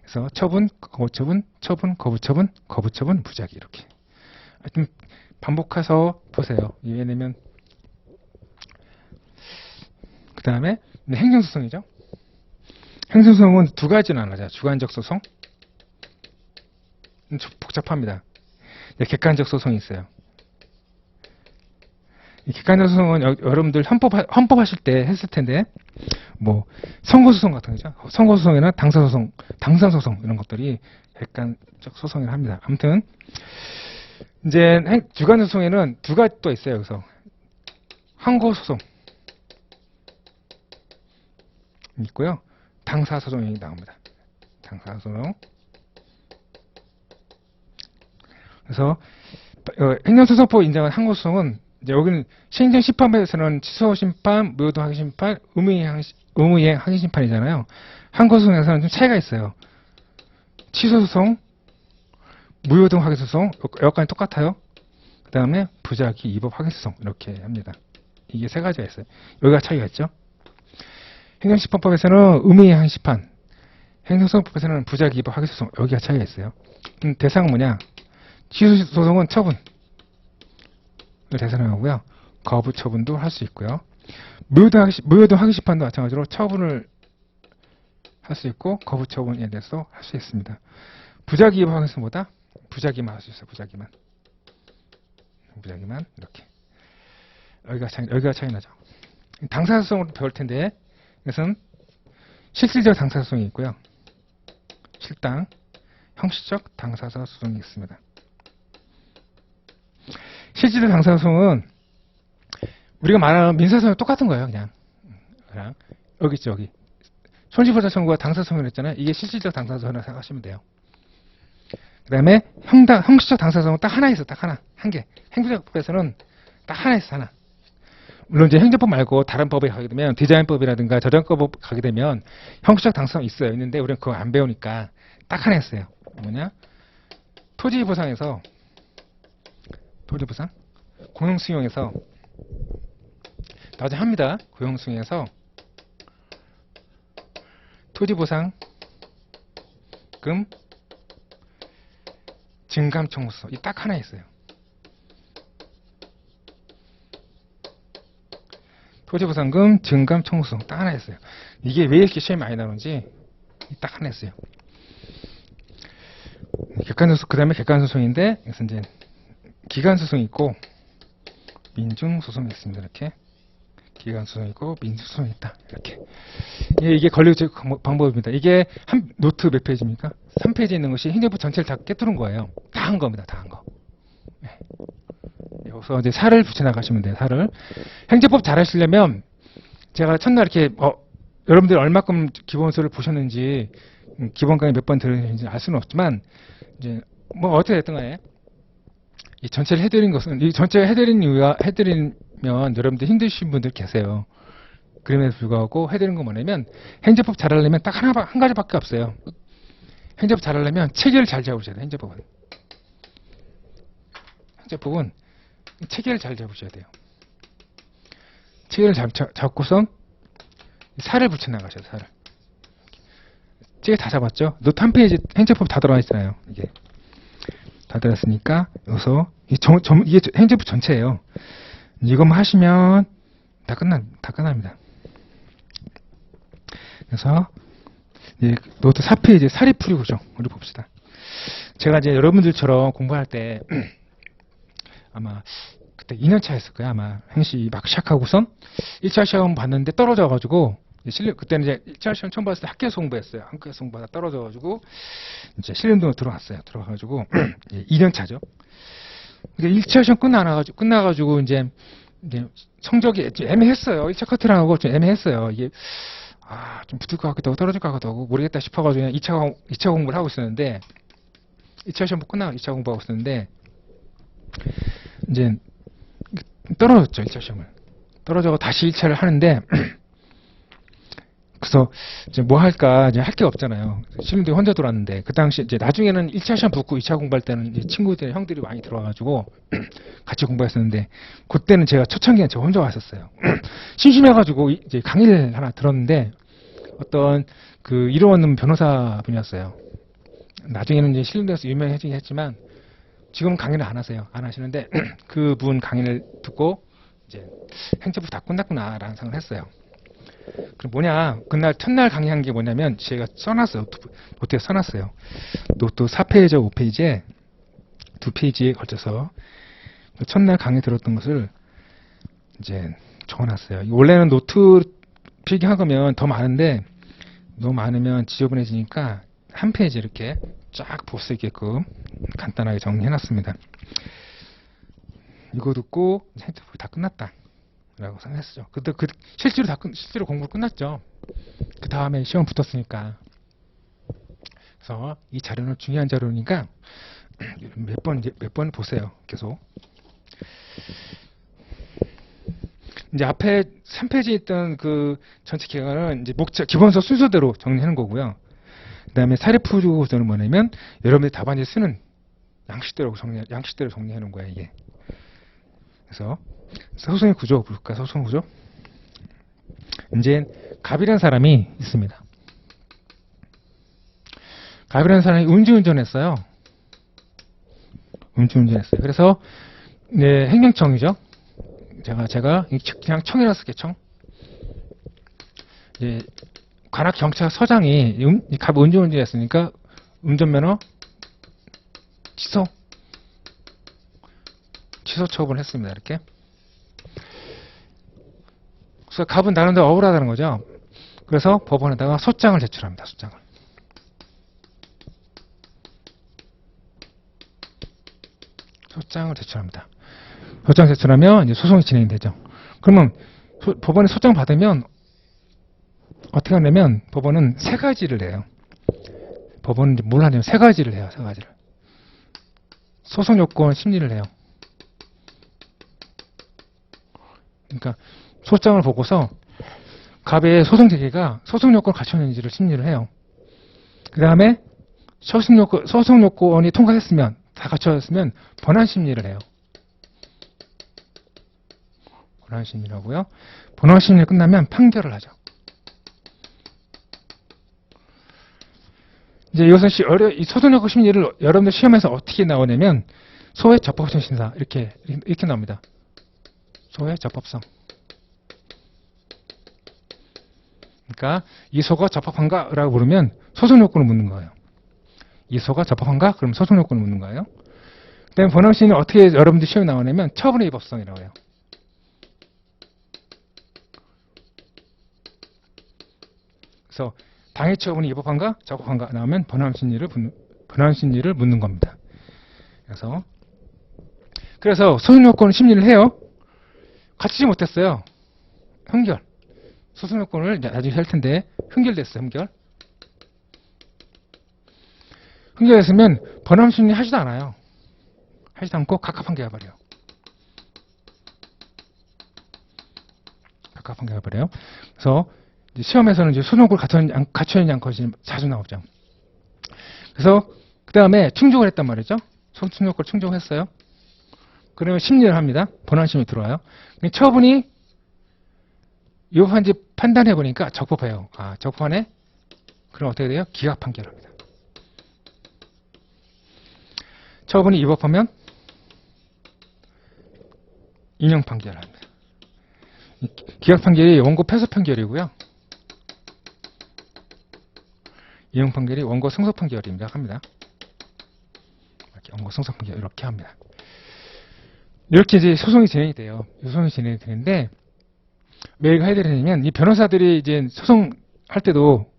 그래서 처분, 거부처분, 거부처분, 부작위. 이렇게. 하여튼 반복해서 보세요. 왜냐면, 그 다음에 행정소송이죠. 행정소송은 두 가지로 나눠져요. 주관적 소송. 복잡합니다. 객관적 소송이 있어요. 이 객관적 소송은 여러분들 헌법하실 때 했을 텐데, 뭐 선거소송 같은 거죠. 선거소송이나 당선소송 이런 것들이 객관적 소송이라 합니다. 아무튼 이제 주관적 소송에는 두 가지 또 있어요. 그래서 항고소송, 있고요. 당사소송이 나옵니다. 당사소송. 그래서 행정소송법 인정한 항고소송은 이제 여기는 시행정심판에서는 취소심판, 무효동항기심판, 의무이행 항기심판이잖아요. 항고소송에서는 좀 차이가 있어요. 취소소송, 무효동항기소송 여건이 똑같아요. 그 다음에 부작위 위법 항기소송 이렇게 합니다. 이게 세 가지가 있어요. 여기가 차이가 있죠. 행정심판법에서는 의무이행 항기심판, 행정소송법에서는 부작위 위법 항기소송 여기가 차이가 있어요. 대상은 뭐냐? 취소소송은 처분을 대상하고요. 거부 처분도 할 수 있고요. 무효동 항기심판도 마찬가지로 처분을 할 수 있고 거부 처분에 대해서 할 수 있습니다. 부작위 위법 항기소송보다 부작위만 할 수 있어요. 부작위만 이렇게 여기가 차이 나죠. 당사소송으로 배울 텐데 이것은 실질적 당사소송이 있고요. 실당, 형식적 당사소송이 있습니다. 실질적 당사소송은 우리가 말하는 민사소송이 똑같은 거예요. 그냥 여기 있죠. 여기 손실보상 청구가 당사소송이라고 했잖아요. 이게 실질적 당사소송이라고 생각하시면 돼요. 그 다음에 형식적 당사소송은 딱 하나 있어. 딱 하나. 한 개. 행정법에서는 딱 하나 있어. 하나. 물론 이제 행정법 말고 다른 법에 가게 되면 디자인법이라든가 저작권법 가게 되면 형식적 당사소송이 있어요. 있는데 우리는 그거 안 배우니까 딱 하나 있어요. 뭐냐? 토지보상에서 토지보상? 공용수용에서 나중에 합니다. 공용수용에서 토지보상금 증감청구서 이 딱 하나 있어요. 토지보상금 증감청구서 딱 하나 있어요. 이게 왜 이렇게 시험이 많이 나오는지 딱 하나 있어요. 객관소송, 그 다음에 객관소송인데 여기서 이제 기간소송이 있고 민중소송이 있습니다. 이렇게 기간소송이 있고 민중소송이 있다. 이렇게 이게 권리구제 방법입니다. 이게 한 노트 몇 페이지입니까? 3페이지에 있는 것이 행정법 전체를 다 깨뚫은 거예요. 다 한 겁니다. 다 한 거. 네. 여기서 이제 살을 붙여나가시면 돼요. 살을. 행정법 잘 하시려면 제가 첫날 이렇게 여러분들이 얼마큼 기본서를 보셨는지 기본 강의 몇 번 들으셨는지 알 수는 없지만 이제 뭐 어떻게 됐든 간에 이 전체를 해드린 것은 이 전체를 해드린 이유가 해드리면 여러분들 힘드신 분들 계세요. 그럼에도 불구하고 해드린 건 뭐냐면 행정법 잘하려면 딱 한 가지밖에 없어요. 행정법 잘하려면 체계를 잘 잡으셔야 돼요. 행정법은 체계를 잘 잡으셔야 돼요. 체계를 잡고선 살을 붙여나가셔야 돼요. 살을. 체계 다 잡았죠? 노트 한 페이지 행정법 다 들어가 있잖아요. 이게 다 들었으니까 여기서 이게 행정법 전체예요. 이것만 하시면 다 끝납니다. 그래서 이제 노트 4페이지 사리풀이 구정 우리 봅시다. 제가 이제 여러분들처럼 공부할 때 아마 그때 2년차였을 거예요. 아마 행시 막 시작하고선 1차 시험 봤는데 떨어져가지고 그때는 이제 1차 시험 처음 봤을 때 학교에서 공부했어요. 학교에서 공부하다 떨어져가지고 이제 실림동으로 들어갔어요. 들어가가지고 2년차죠. 그러니까 1차 시험 끝나가지고 이제 성적이 애매했어요. 1차 커트를 하고 좀 애매했어요. 이게 좀 붙을 것 같기도 하고 떨어질 것 같기도 하고 모르겠다 싶어가지고 2차 공부를 하고 있었는데 2차 시험 끝나고 2차 공부하고 있었는데 이제 떨어졌죠. 1차 시험을. 떨어져서 다시 1차를 하는데 그래서 이제 뭐 할까 이제 할 게 없잖아요. 실림들이 혼자 돌았는데 그 당시 이제 나중에는 1차 시험 붙고 2차 공부할 때는 이제 친구들 형들이 많이 들어와가지고 같이 공부했었는데 그때는 제가 초창기에 저 혼자 왔었어요. 심심해가지고 이제 강의를 하나 들었는데 어떤 그 이름없는 변호사 분이었어요. 나중에는 이제 실림대에서 유명해지긴 했지만 지금은 강의를 안 하세요. 안 하시는데 그분 강의를 듣고 이제 행정법 다 끝났구나라는 생각을 했어요. 그럼 뭐냐? 그날 첫날 강의한 게 뭐냐면 제가 써놨어요. 노트에 써놨어요. 노트 4페이지, 5페이지에 2페이지에 걸쳐서 첫날 강의 들었던 것을 이제 적어놨어요. 원래는 노트 필기한 거면 더 많은데 너무 많으면 지저분해지니까 한 페이지 이렇게 쫙 볼 수 있게끔 간단하게 정리해놨습니다. 이거 듣고 행정법이 다 끝났다. 라고 생각했어요. 그때 실제로 공부 끝났죠. 그 다음에 시험 붙었으니까. 그래서 이 자료는 중요한 자료니까 몇 번 보세요. 계속. 이제 앞에 3페이지에 있던 그 전체 기간은 이제 목적, 기본서 순서대로 정리하는 거고요. 그 다음에 사례푸주고서는 뭐냐면 여러분들이 답안지 쓰는 양식대로 정리해 놓은 거예요, 이게. 그래서 소송의 구조 볼까? 소송 구조. 이제 갑이라는 사람이 있습니다. 갑이라는 사람이 음주운전했어요. 음주운전했어요. 그래서 네, 행정청이죠. 제가 그냥 청이라 쓸게요. 청. 예, 관악 경찰서장이 갑 음주운전했으니까 운전면허 취소 처분했습니다. 이렇게. 그래서 갑은 나름대로 억울하다는 거죠. 그래서 법원에다가 소장을 제출합니다. 소장을 제출합니다. 소장 제출하면 이제 소송이 진행이 되죠. 그러면 법원에 소장 받으면 어떻게 하냐면 법원은 세 가지를 해요. 법원은 이제 뭘 하냐면 세 가지를 해요. 세 가지를. 소송 요건 심리를 해요. 그러니까 소장을 보고서 갑의 소송 제기가 소송 요건을 갖췄는지를 심리를 해요. 그 다음에 소송 요건이 통과했으면 다 갖춰졌으면 번안 심리를 해요. 번안 심리라고요. 번안 심리 끝나면 판결을 하죠. 이제 이것은 이 소송 요건 심리를 여러분들 시험에서 어떻게 나오냐면 소의 적법성 심사 이렇게 나옵니다. 소의 적법성. 그러니까 이 소가 적법한가라고 물으면 소송 요건을 묻는 거예요. 이 소가 적법한가? 그럼 소송 요건을 묻는 거예요. 그다음에 번안 심리는 어떻게 여러분들 시험에 나오냐면 처분의 위법성이라고 해요. 그래서 당해 처분이 위법한가? 적법한가? 나오면 번안 심리를 묻는 겁니다. 그래서 소송 요건 심리를 해요. 갖추지 못했어요. 흥결. 소송 요건을 나중에 할 텐데 흥결됐어요. 흥결됐으면 번안 심리 하지도 않아요. 하지도 않고 각하판결 해버려요. 각하판결 해버려요. 그래서 시험에서는 이제 소송 요건을 갖춰야 하는 것이 자주 나오죠. 그래서 그 다음에 충족을 했단 말이죠. 소송 요건을 충족했어요. 그러면 심리를 합니다. 번안 심리 들어와요. 처분이 위법한지 판단해 보니까 적법해요. 적법하네? 그럼 어떻게 돼요? 기각 판결합니다. 처분이 위법하면 인용 판결합니다. 기각 판결이 원고 패소 판결이고요. 인용 판결이 원고 승소 판결입니다. 합니다. 이렇게 원고 승소 판결 이렇게 합니다. 이렇게 이제 소송이 진행이 돼요. 소송이 진행이 되는데 왜 이거 해야 되냐면 이 변호사들이 이제 소송할 때도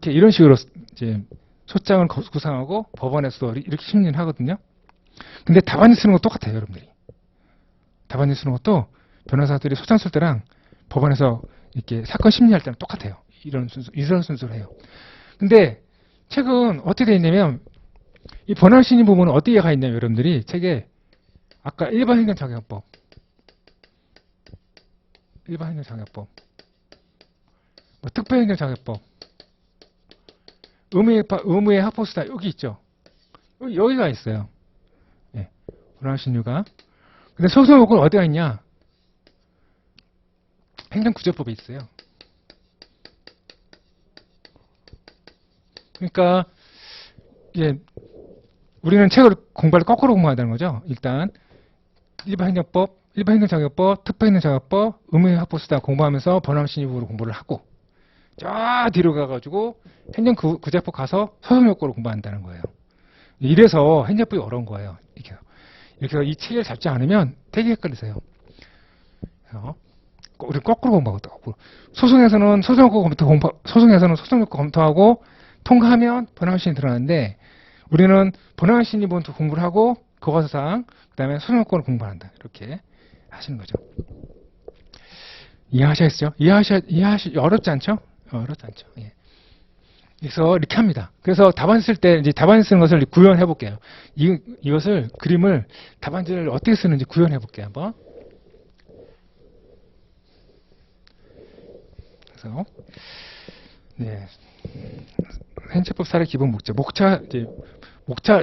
이런 식으로 이제 소장을 구상하고 법원에서 이렇게 심리를 하거든요. 근데 답안지 쓰는 거 똑같아요, 여러분들이. 답안지 쓰는 것도 변호사들이 소장 쓸 때랑 법원에서 이렇게 사건 심리할 때랑 똑같아요. 이런 순서로 해요. 근데 책은 어떻게 되어 있냐면 이 번안 심리 부분은 어디에 가 있냐면 여러분들이 책에 아까 일반 행정자격법, 특별행정자격법, 의무의 합법수단 여기 있죠. 여기가 있어요. 네, 번안 심리가. 근데 소송 요건 어디가 있냐? 행정구제법에 있어요. 그러니까 이제 우리는 책을 공부할 때 거꾸로 공부한다는 거죠. 일단 일반 행정자격법, 특별행정자격법, 의무의 합법수단 공부하면서 번안 심리 부분으로 공부를 하고 저 뒤로 가가지고 행정구제법 가서 소송요건을 공부한다는 거예요. 이래서 행정법이 어려운 거예요. 이렇게 이 체계를 잡지 않으면 되게 헷갈리세요. 그래서 우리 거꾸로 공부하거든요. 거꾸로. 소송에서는 소송요건 검토하고 통과하면 번안 심리 들어가는데 우리는 번안 심리 부분 공부를 하고 교과서상 그다음에 소송요건을 공부한다. 이렇게 하시는 거죠. 이해하시겠죠? 어렵지 않죠? 어렵지 않죠. 예. 그래서 이렇게 합니다. 그래서 답안 쓸 때 이제 답안 쓰는 것을 구현해 볼게요. 이것을 그림을 답안지를 어떻게 쓰는지 구현해 볼게요. 한번. 그래서 네. 행정법 사례 기본 목차. 목차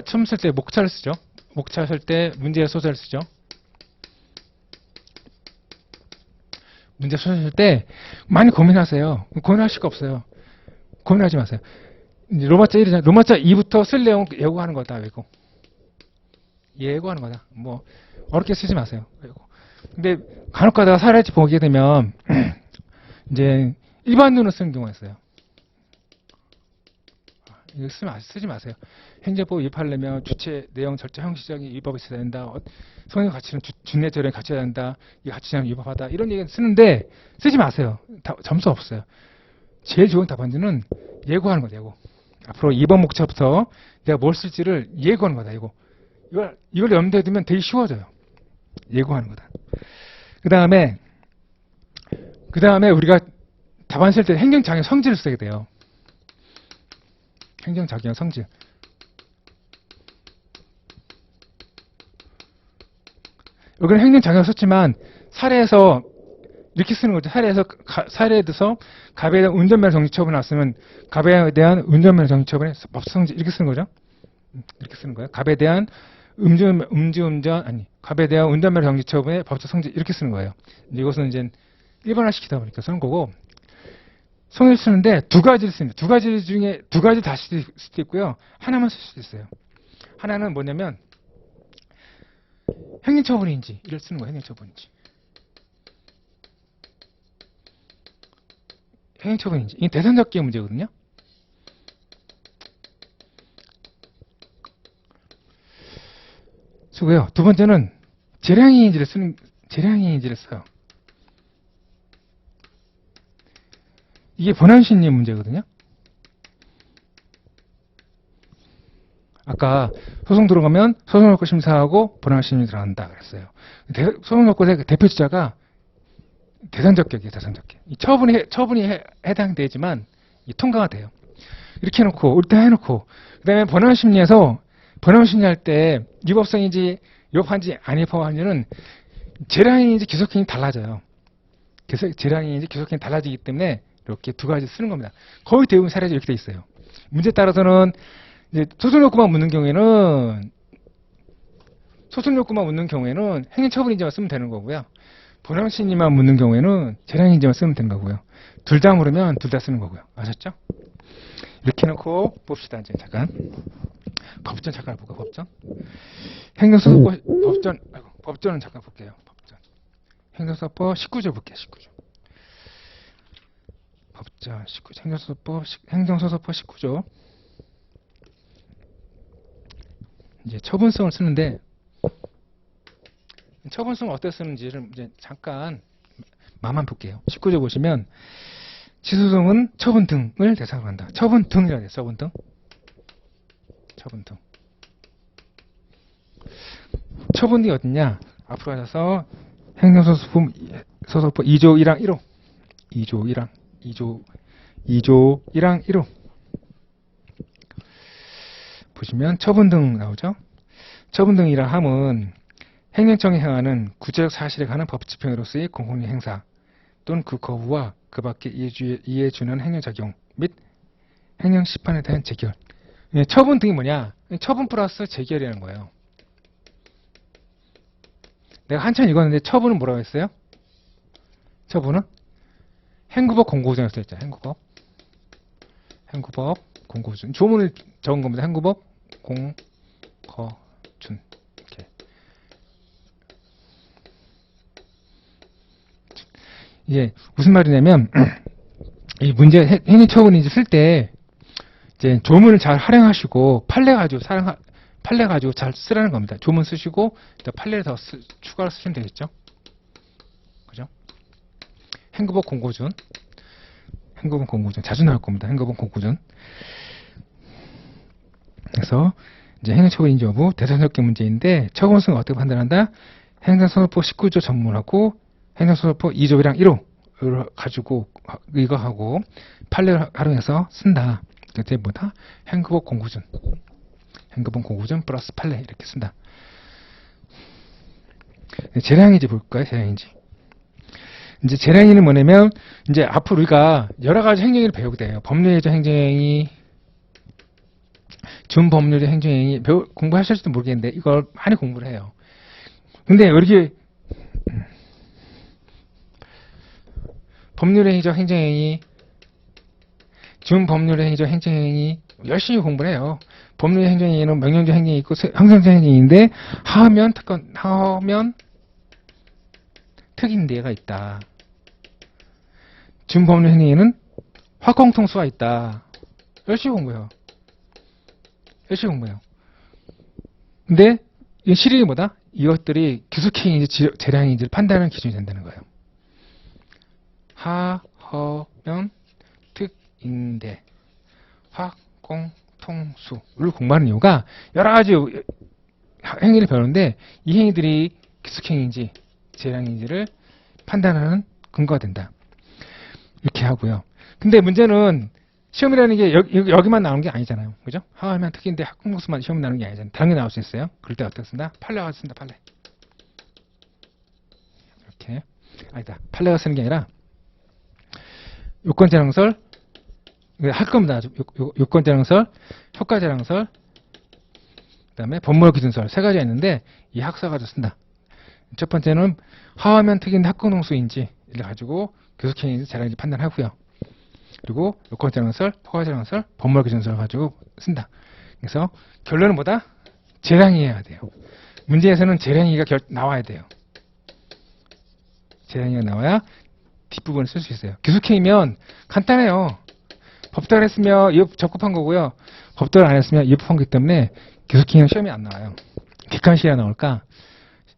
처음 쓸 때 목차를 쓰죠. 목차 쓸 때 문제 소재를 쓰죠. 문제 소재 쓸 때 많이 고민하세요. 고민할 수가 없어요. 고민하지 마세요. 로마자 1이잖아요. 로마자 2부터 쓸 내용 예고하는 거다. 외고. 예고하는 거다. 뭐 어렵게 쓰지 마세요. 외고. 근데 간혹 가다가 사례지 보게 되면 이제 일반론을 쓰는 경우가 있어요. 이거 쓰지 마세요. 행정법 위반하려면 주체, 내용, 절차, 형식적인 위법이 있어야 된다. 성의 가치는 준내 절에 갖춰야 된다. 이 가치는 위법하다. 이런 얘기 쓰는데 쓰지 마세요. 점수 없어요. 제일 좋은 답안지는 예고하는 거다. 예고. 앞으로 2번 목차부터 내가 뭘 쓸지를 예고하는 거다. 예고. 이걸 염두에 두면 되게 쉬워져요. 예고하는 거다. 그 다음에 우리가 답안 쓸 때 행정작용 성질을 쓰게 돼요. 행정작용 성질. 여기는 행정작용 썼지만 사례에서 이렇게 쓰는 거죠. 사례에 들어서 갑에 대한 운전면허 정지 처분이 났으면 갑에 대한 운전면허 정지 처분의 법성질 이렇게 쓰는 거죠. 이렇게 쓰는 거예요. 갑에 대한 갑에 대한 운전면허 정지 처분의 법적 성질 이렇게 쓰는 거예요. 이것은 이제 일반화시키다 보니까 쓰는 거고 성질 쓰는데 두 가지를 씁니다. 두 가지 중에 두 가지 다 쓸 수도 있고요. 하나만 쓸 수도 있어요. 하나는 뭐냐면 행정처분인지 이를 쓰는 거예요. 행정처분인지. 행정처분인지. 이게 대상잡기의 문제거든요. 쓰고요. 두 번째는 재량이인지를 써요. 이게 본안심리의 문제거든요. 아까 소송 들어가면 소송 놓고 심사하고 본안심리 들어간다 그랬어요. 소송 놓고의 대표 주자가 대상적격이에요. 대상적격. 이 처분이 해당되지만 통과가 돼요. 이렇게 해놓고 일단 해놓고 그다음에 본안심리에서 본안심리할 때 위법성인지 위법한지 안 위법한지는 재량인지 기속행위 달라져요. 재량인지 기속행위 달라지기 때문에 이렇게 두 가지 쓰는 겁니다. 거의 대부분 사례가 이렇게 돼 있어요. 문제에 따라서는 이제 소송 욕구만 묻는 경우에는 행정처분인지만 쓰면 되는 거고요. 본안심리만 묻는 경우에는 재량인지만 쓰면 되는 거고요. 둘 다 물으면 둘 다 쓰는 거고요. 아셨죠? 이렇게 해놓고 봅시다. 이제 잠깐 법전 잠깐 볼까요? 법전 행정소송법 법전은 잠깐 볼게요. 법전 행정소송법 19조 볼게요. 19조 법전 19조 행정소송법 19조 이제 처분성을 쓰는데 처분성을 어떻게 쓰는지를 이제 잠깐 맛만 볼게요. 19조 보시면 취소소송은 처분 등을 대상으로 한다. 처분 등이라 해요. 처분 등. 처분이 어딨냐? 앞으로 가셔서 행정소송법 2조 1항 1호 2조 1항 1호 보시면 처분 등 나오죠. 처분 등이라 함은 행정청이 행하는 구체적 사실에 관한 법 집행으로서의 공권력 행사 또는 그 거부와 그 밖에 이해 주는 행정작용 및 행정심판에 대한 재결. 처분 등이 뭐냐? 처분 플러스 재결이라는 거예요. 내가 한참 읽었는데 처분은 뭐라고 했어요? 처분은 행구법 공고준에 써있죠. 행구법 공고준. 조문을 적은 겁니다. 행구법 공거준. 이렇게. 이게 무슨 말이냐면 이 문제 행위처분인지 쓸 때 이제 조문을 잘 활용하시고 판례 가지고 잘 쓰라는 겁니다. 조문 쓰시고 판례를 더 추가로 쓰시면 되겠죠. 그죠? 행구법 공고준. 자주 나올 겁니다. 행구법 공고준. 그래서 이제 행정처분인지 여부 대상적격 문제인데 처분성을 어떻게 판단한다? 행정소송법 19조 전문하고 행정소송법 2조 1항 1호 가지고 이거 하고 판례를 활용해서 쓴다. 그게 뭐다? 행급법 공구준. 행급법 공구준 플러스 판례 이렇게 쓴다. 재량인지 볼까요? 재량인지. 이제 재량인은 뭐냐면 이제 앞으로 우리가 여러 가지 행정행위를 배우게 돼요. 법률적 행정행위, 준법률적 행정행위 공부하실지도 모르겠는데 이걸 많이 공부를 해요. 근데 이렇게 법률행위적 행정행위, 준법률의 행위적 행정행위 열심히 공부를 해요. 법률 행정행위는 명령적 행정이 있고 형성적 행정인데 하면 특임대가 있다. 준법률 행위에는 확공통수가 있다. 열심히 공부해요. 열심히 공부해요. 근데 이 실익이 뭐다? 이것들이 기숙행위인지 재량인지를 판단하는 기준이 된다는 거예요. 하허면 특임대 확공통수를 공부하는 이유가 여러 가지 행위를 배우는데 이 행위들이 기숙행위인지 재량인지를 판단하는 근거가 된다. 이렇게 하고요. 근데 문제는 시험이라는 게 여기만 나오는 게 아니잖아요. 그죠? 하면 특인데 학공통수만 시험이 나오는 게 아니잖아요. 다른 게 나올 수 있어요. 그럴 때 어떻게 쓴다? 판례가 쓴다. 판례. 이렇게. 아니다. 판례가 쓰는 게 아니라 요건재량설 할 겁니다. 요건재량설, 효과재량설, 그 다음에 법무기준설 세 가지가 있는데 이 학사 가지고 쓴다. 첫 번째는 하하면 특인데 학공통수인지 이를 가지고 교속행위인지 재량인지 판단하고요. 그리고 요건재량설, 효과재량설, 법무기준설 가지고 쓴다. 그래서 결론은 뭐다? 재량이어야 돼요. 문제에서는 재량이가 나와야 돼요. 재량이가 나와야 뒷부분을 쓸 수 있어요. 교속행위면 간단해요. 법대로 했으면 적법한 거고요. 법대로 안 했으면 위법한 거기 때문에 교속행위는 시험이 안 나와요. 객관식이라 나올까?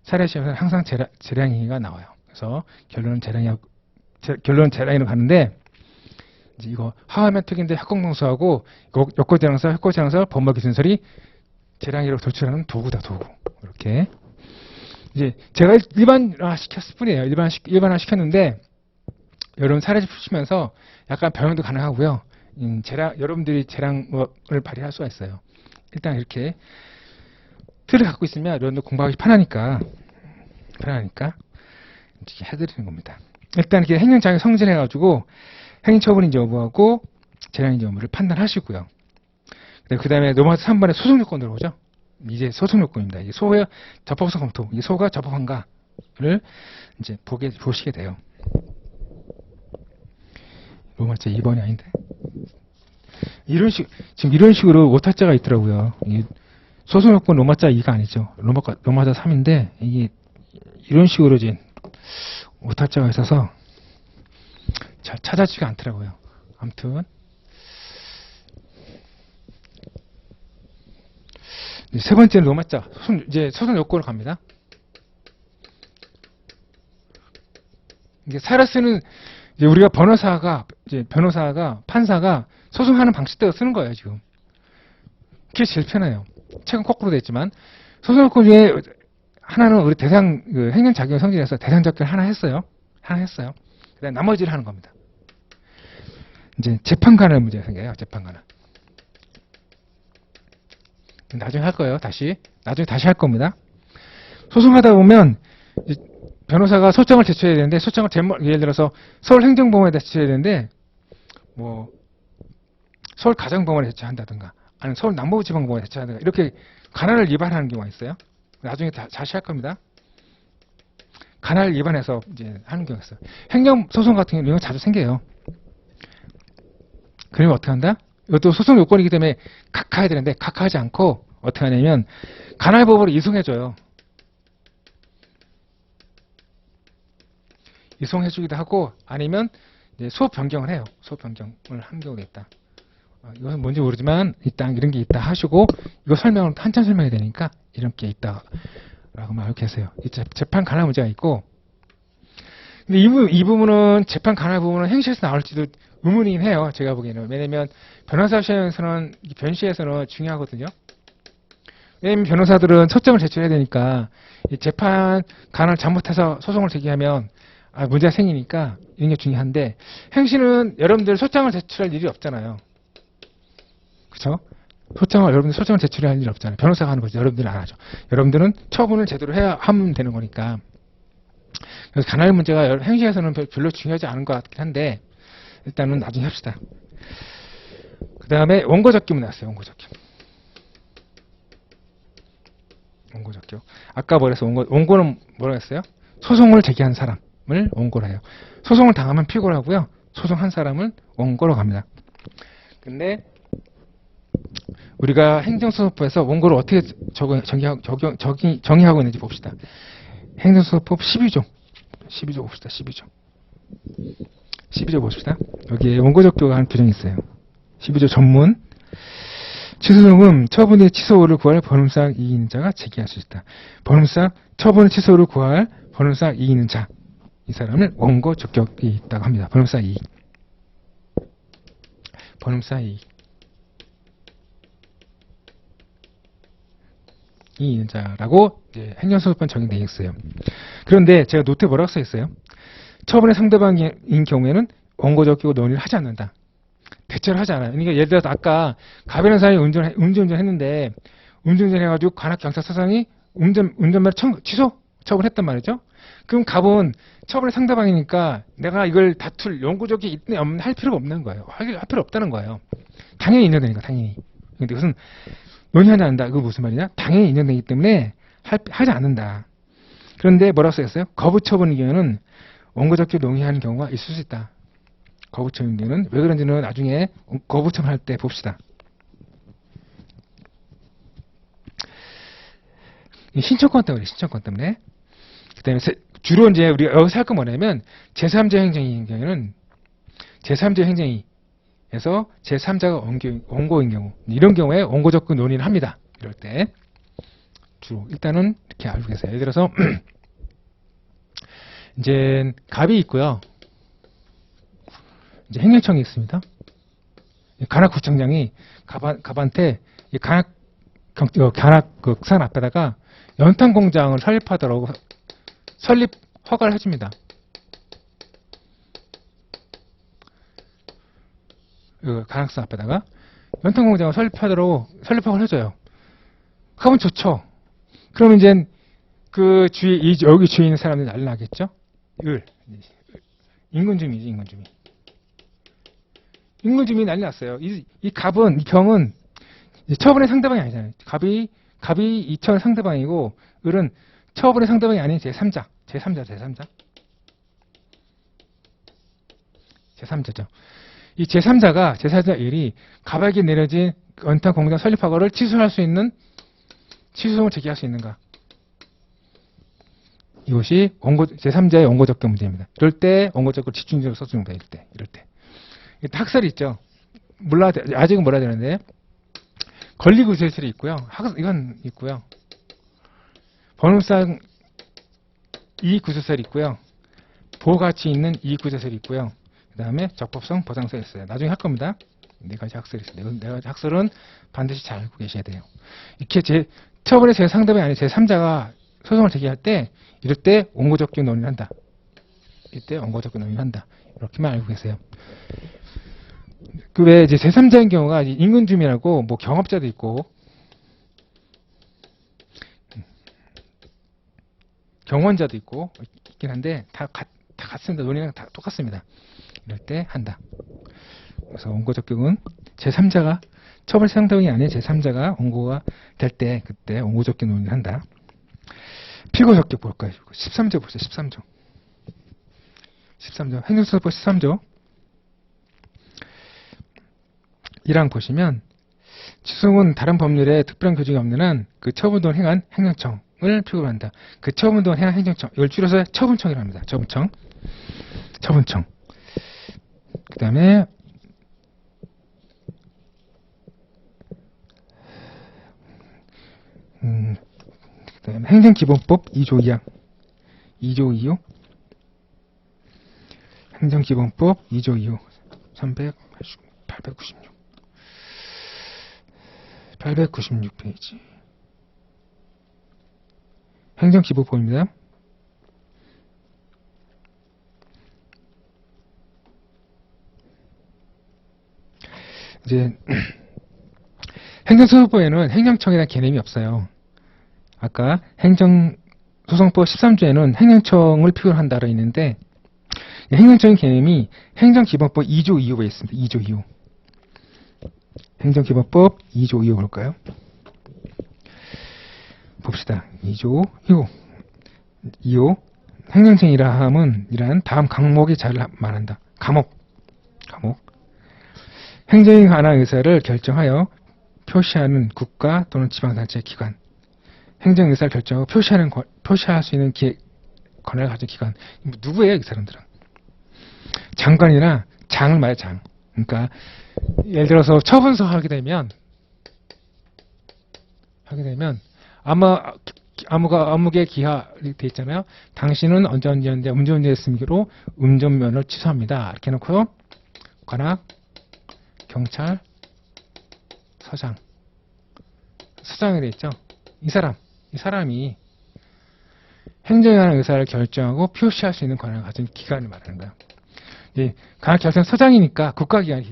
사례 시험에서는 항상 재량행위가 나와요. 그래서 결론은 재량으로 가는데 이제 이거 하하면 특인데 학공통수하고 요건재량설, 효과재량설, 법무기준설이 재량이라고 도출하는 도구다. 도구. 이렇게 이제 제가 일반화 시켰을 뿐이에요. 일반화 시켰는데 여러분 사례집 푸시면서 약간 변형도 가능하고요. 여러분들이 재량을 발휘할 수가 있어요. 일단 이렇게 틀을 갖고 있으면 여러분들 공부하기 편하니까 이렇게 해드리는 겁니다. 일단 이렇게 행정장애 성질해가지고 행위처분인지 여부하고 재량인지 여부를 판단하시고요. 그 다음에 넘어가서 3번에 소송요건 들어오죠. 이제 소송요건입니다. 이게 소의 적법성 검토, 이 소가 적법한가를 이제 보시게 돼요. 로마자 2번이 아닌데. 지금 이런 식으로 오타자가 있더라고요. 소송요건 로마자 2가 아니죠. 로마자 3인데, 이게 이런 식으로 이제 오타자가 있어서 잘 찾아지지가 않더라고요. 아무튼. 세 번째는 로마자. 이제 소송요건으로 갑니다. 이게 사라스는 이제 우리가 변호사가 판사가 소송하는 방식대로 쓰는 거예요, 지금. 그게 제일 편해요. 책은 거꾸로 돼 있지만 소송요건 중에 하나는 우리 행정작용 성질에서 대상적결 하나 했어요. 그다음에 나머지를 하는 겁니다. 이제 재판관할 문제가 생겨요. 재판관을. 나중에 할 거예요. 나중에 다시 할 겁니다. 소송하다 보면 변호사가 소장을 제출해야 되는데 예를 들어서 서울행정법원에 제출해야 되는데 뭐 서울가정법원에 제출한다든가 아니면 서울남부지방법원에 제출한다든가 이렇게 관할을 위반하는 경우가 있어요. 나중에 다시 할 겁니다. 관할 위반해서 이제 하는 경우가 있어요. 행정소송 같은 경우는 자주 생겨요. 그러면 어떻게 한다? 이것도 소송 요건이기 때문에 각하해야 되는데 각하하지 않고 어떻게 하냐면 관할법으로 이송해줘요. 이송해주기도 하고 아니면 이제 수업 변경을 해요. 수업 변경을 한 경우도 있다. 이것은 뭔지 모르지만 이런 게 있다 하시고 이거 설명을 한참 설명해야 되니까 이런 게 있다라고 말하고 계세요. 재판 관할 문제가 있고 근데 이 부분은 재판 관할 부분은 행시에서 나올지도 의문이긴 해요. 제가 보기에는. 왜냐면 변호사 시험에서는 변시에서는 중요하거든요. 왜냐면 변호사들은 소장을 제출해야 되니까 이 재판 관할 잘못해서 소송을 제기하면 문제가 생기니까 이런 게 중요한데, 행시는 여러분들 소장을 제출할 일이 없잖아요. 그쵸? 여러분들 소장을 제출할 일이 없잖아요. 변호사가 하는 거죠. 여러분들은 안 하죠. 여러분들은 처분을 제대로 해야 하면 되는 거니까. 그래서 가나의 문제가 행시에서는 별로 중요하지 않은 것 같긴 한데, 일단은 나중에 합시다. 그 다음에 원고적기문 나왔어요. 원고적기. 아까 뭐랬어? 원고는 뭐라 했어요? 소송을 제기한 사람을 원고로 해요. 소송을 당하면 피고를 하고요. 소송한 사람을 원고로 갑니다. 근데 우리가 행정소송법에서 원고를 어떻게 정의하고 있는지 봅시다. 행정소송법 12조 봅시다. 12조 봅시다. 여기에 원고적기가 하는 규정이 있어요. 12조 전문. 취소소송은 처분의 취소를 구할 번음상 이의 있는 자가 제기할 수 있다. 처분의 취소를 구할 번음상 이의 있는 자. 이 사람을 원고 적격이 있다고 합니다. 번음상 이의. 이의 있는 자라고 행정소송법 정의되어 있어요. 그런데 제가 노트에 뭐라고 써 있어요? 처분의 상대방인 경우에는 원고 적격 논의를 하지 않는다. 대체로 하지 않아요. 그러니까 예를 들어서 아까 가변 사장이 음주운전 했는데 음주운전 해가지고 관악경찰서장이 운전면허 취소 처분했단 말이죠. 그럼 갑은 처분의 상대방이니까 내가 이걸 다툴 원고적이 있네 없네 할 필요가 없는 거예요. 할 필요 없다는 거예요. 당연히 인정되니까 당연히. 근데 그것은 논의하지 않는다. 그거 무슨 말이냐? 당연히 인정되기 때문에 하지 않는다. 그런데 뭐라고 써있어요? 거부처분의 경우는 원고적기 논의하는 경우가 있을 수 있다. 거부처분 경우는 왜 그런지는 나중에 거부처분 할 때 봅시다. 신청권 때문에. 그다음에 주로 이제 우리가 여기서 할 거 뭐냐면 제3자 행정위인 경우는 제3자 행정위에서 제3자가 원고인 경우 이런 경우에 원고적극 논의를 합니다. 이럴 때 주로 일단은 이렇게 알고 계세요. 예를 들어서 이제 갑이 있고요. 이제 행정청이 있습니다. 관악구청장이 갑한테 관악 그 산 앞에다가 연탄 공장을 설립하도록 설립 허가를 해줍니다. 그 관악산 앞에다가 연탄 공장을 설립하도록 설립허가를 해줘요. 그러면 좋죠. 그러면 이제 그 여기 주위에 있는 사람들이 난리 나겠죠? 인근 주민이지, 인근 주민이 난리 났어요. 이 경은 처분의 상대방이 아니잖아요. 갑이 이처의 상대방이고 을은 처분의 상대방이 아닌 제3자. 제3자죠. 이 제3자 일이 갑에게 내려진 연탄 공장 설립 허가를 취소할 수 있는 취소송을 제기할 수 있는가? 이것이 제3자의 원고적격 문제입니다. 이럴 때 원고적격을 집중적으로 써주는 거예요. 이럴 때. 학설이 있죠. 아직은 몰라야 되는데 권리구설설이 있고요. 이건 있고요. 번음상 이익구설설이 있고요. 보호가치 있는 이익구설설이 있고요. 그 다음에 적법성 보장설이 있어요. 나중에 할 겁니다. 네 가지 학설이 있어요. 네 가지 학설은 반드시 잘 알고 계셔야 돼요. 이렇게 처벌의 제 상대방이 아닌 제3자가 소송을 제기할 때 이럴 때 원고적격 논의를 한다. 이렇게만 알고 계세요. 그 외에 이제 제3자인 경우가 인근 주민하고 뭐 경업자도 있고 경원자도 있긴 한데 다 같습니다. 논의랑 다 똑같습니다. 이럴 때 한다. 그래서 원고적격은 제3자가 처벌 상대방이 아닌 제3자가 원고가 될 때 그때 원고적격 논의를 한다. 피고적격 볼까요? 13조 보세요. 13조. 행정소송법 13조 1항 보시면 취소는 다른 법률에 특별한 규정이 없는 한 그 처분동을 행한 행정청을 피고로 한다. 그 처분동을 행한 행정청 이걸 줄여서 처분청이라고 합니다. 처분청. 그 다음에 행정기본법 2조 2항 2조 2호 행정기본법 2조 2호 896페이지 행정기본법입니다. 이제 행정소송법에는 행정청이라는 개념이 없어요. 아까 행정소송법 13조에는 행정청을 필요로 한다고 있는데 행정청의 개념이 행정기본법 2조 2호에 있습니다. 2조 2호. 행정기본법 2조 2호 볼까요? 봅시다. 2조 2호. 2호. 행정청이라 함은 이란 다음 강목의 자를 말한다. 감옥. 행정에 관한 의사를 결정하여 표시하는 국가 또는 지방자치 기관. 행정 의사를 결정하고 표시할 수 있는 권한을 가진 기관. 누구예요, 이 사람들은? 장관이나 장을 말해 장. 그러니까 예를 들어서 처분서 하게 되면 아무개 기하이 돼 있잖아요. 당신은 언제 음주운전했으므로 운전면허를 취소합니다. 이렇게 해놓고요. 관악, 경찰, 서장이 돼 있죠. 이 사람이 행정에 관한 의사를 결정하고 표시할 수 있는 권한을 가진 기관을 말하는 거예요. 관악경찰서장이니까 국가기관,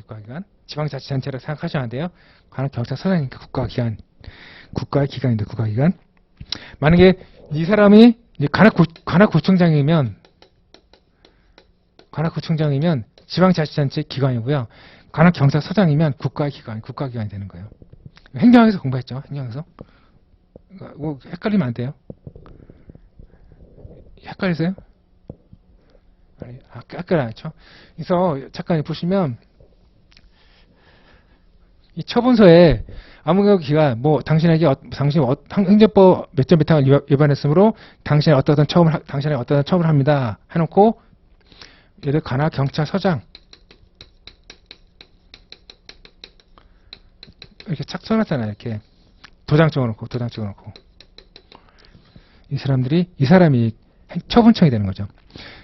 지방자치단체라고 생각하셔야 돼요. 관악경찰서장이니까 국가의 기관인데 국가기관. 만약에 이 사람이 관악구청장이면 지방자치단체 기관이고요. 관악경찰서장이면 국가기관이 되는 거예요. 행정학에서 공부했죠. 행정학에서. 뭐 헷갈리면 안 돼요. 헷갈리세요? 헷갈려 않죠? 그래서 잠깐 보시면 이 처분서에 아무 기관 당신이 행정법 몇 점 몇 항을 위반했으므로 당신이 어떤 처분을 합니다. 해놓고 예를 들어 관악경찰서장 이렇게 착 써놨잖아요. 이렇게 도장 찍어놓고 이 사람이 처분청이 되는 거죠.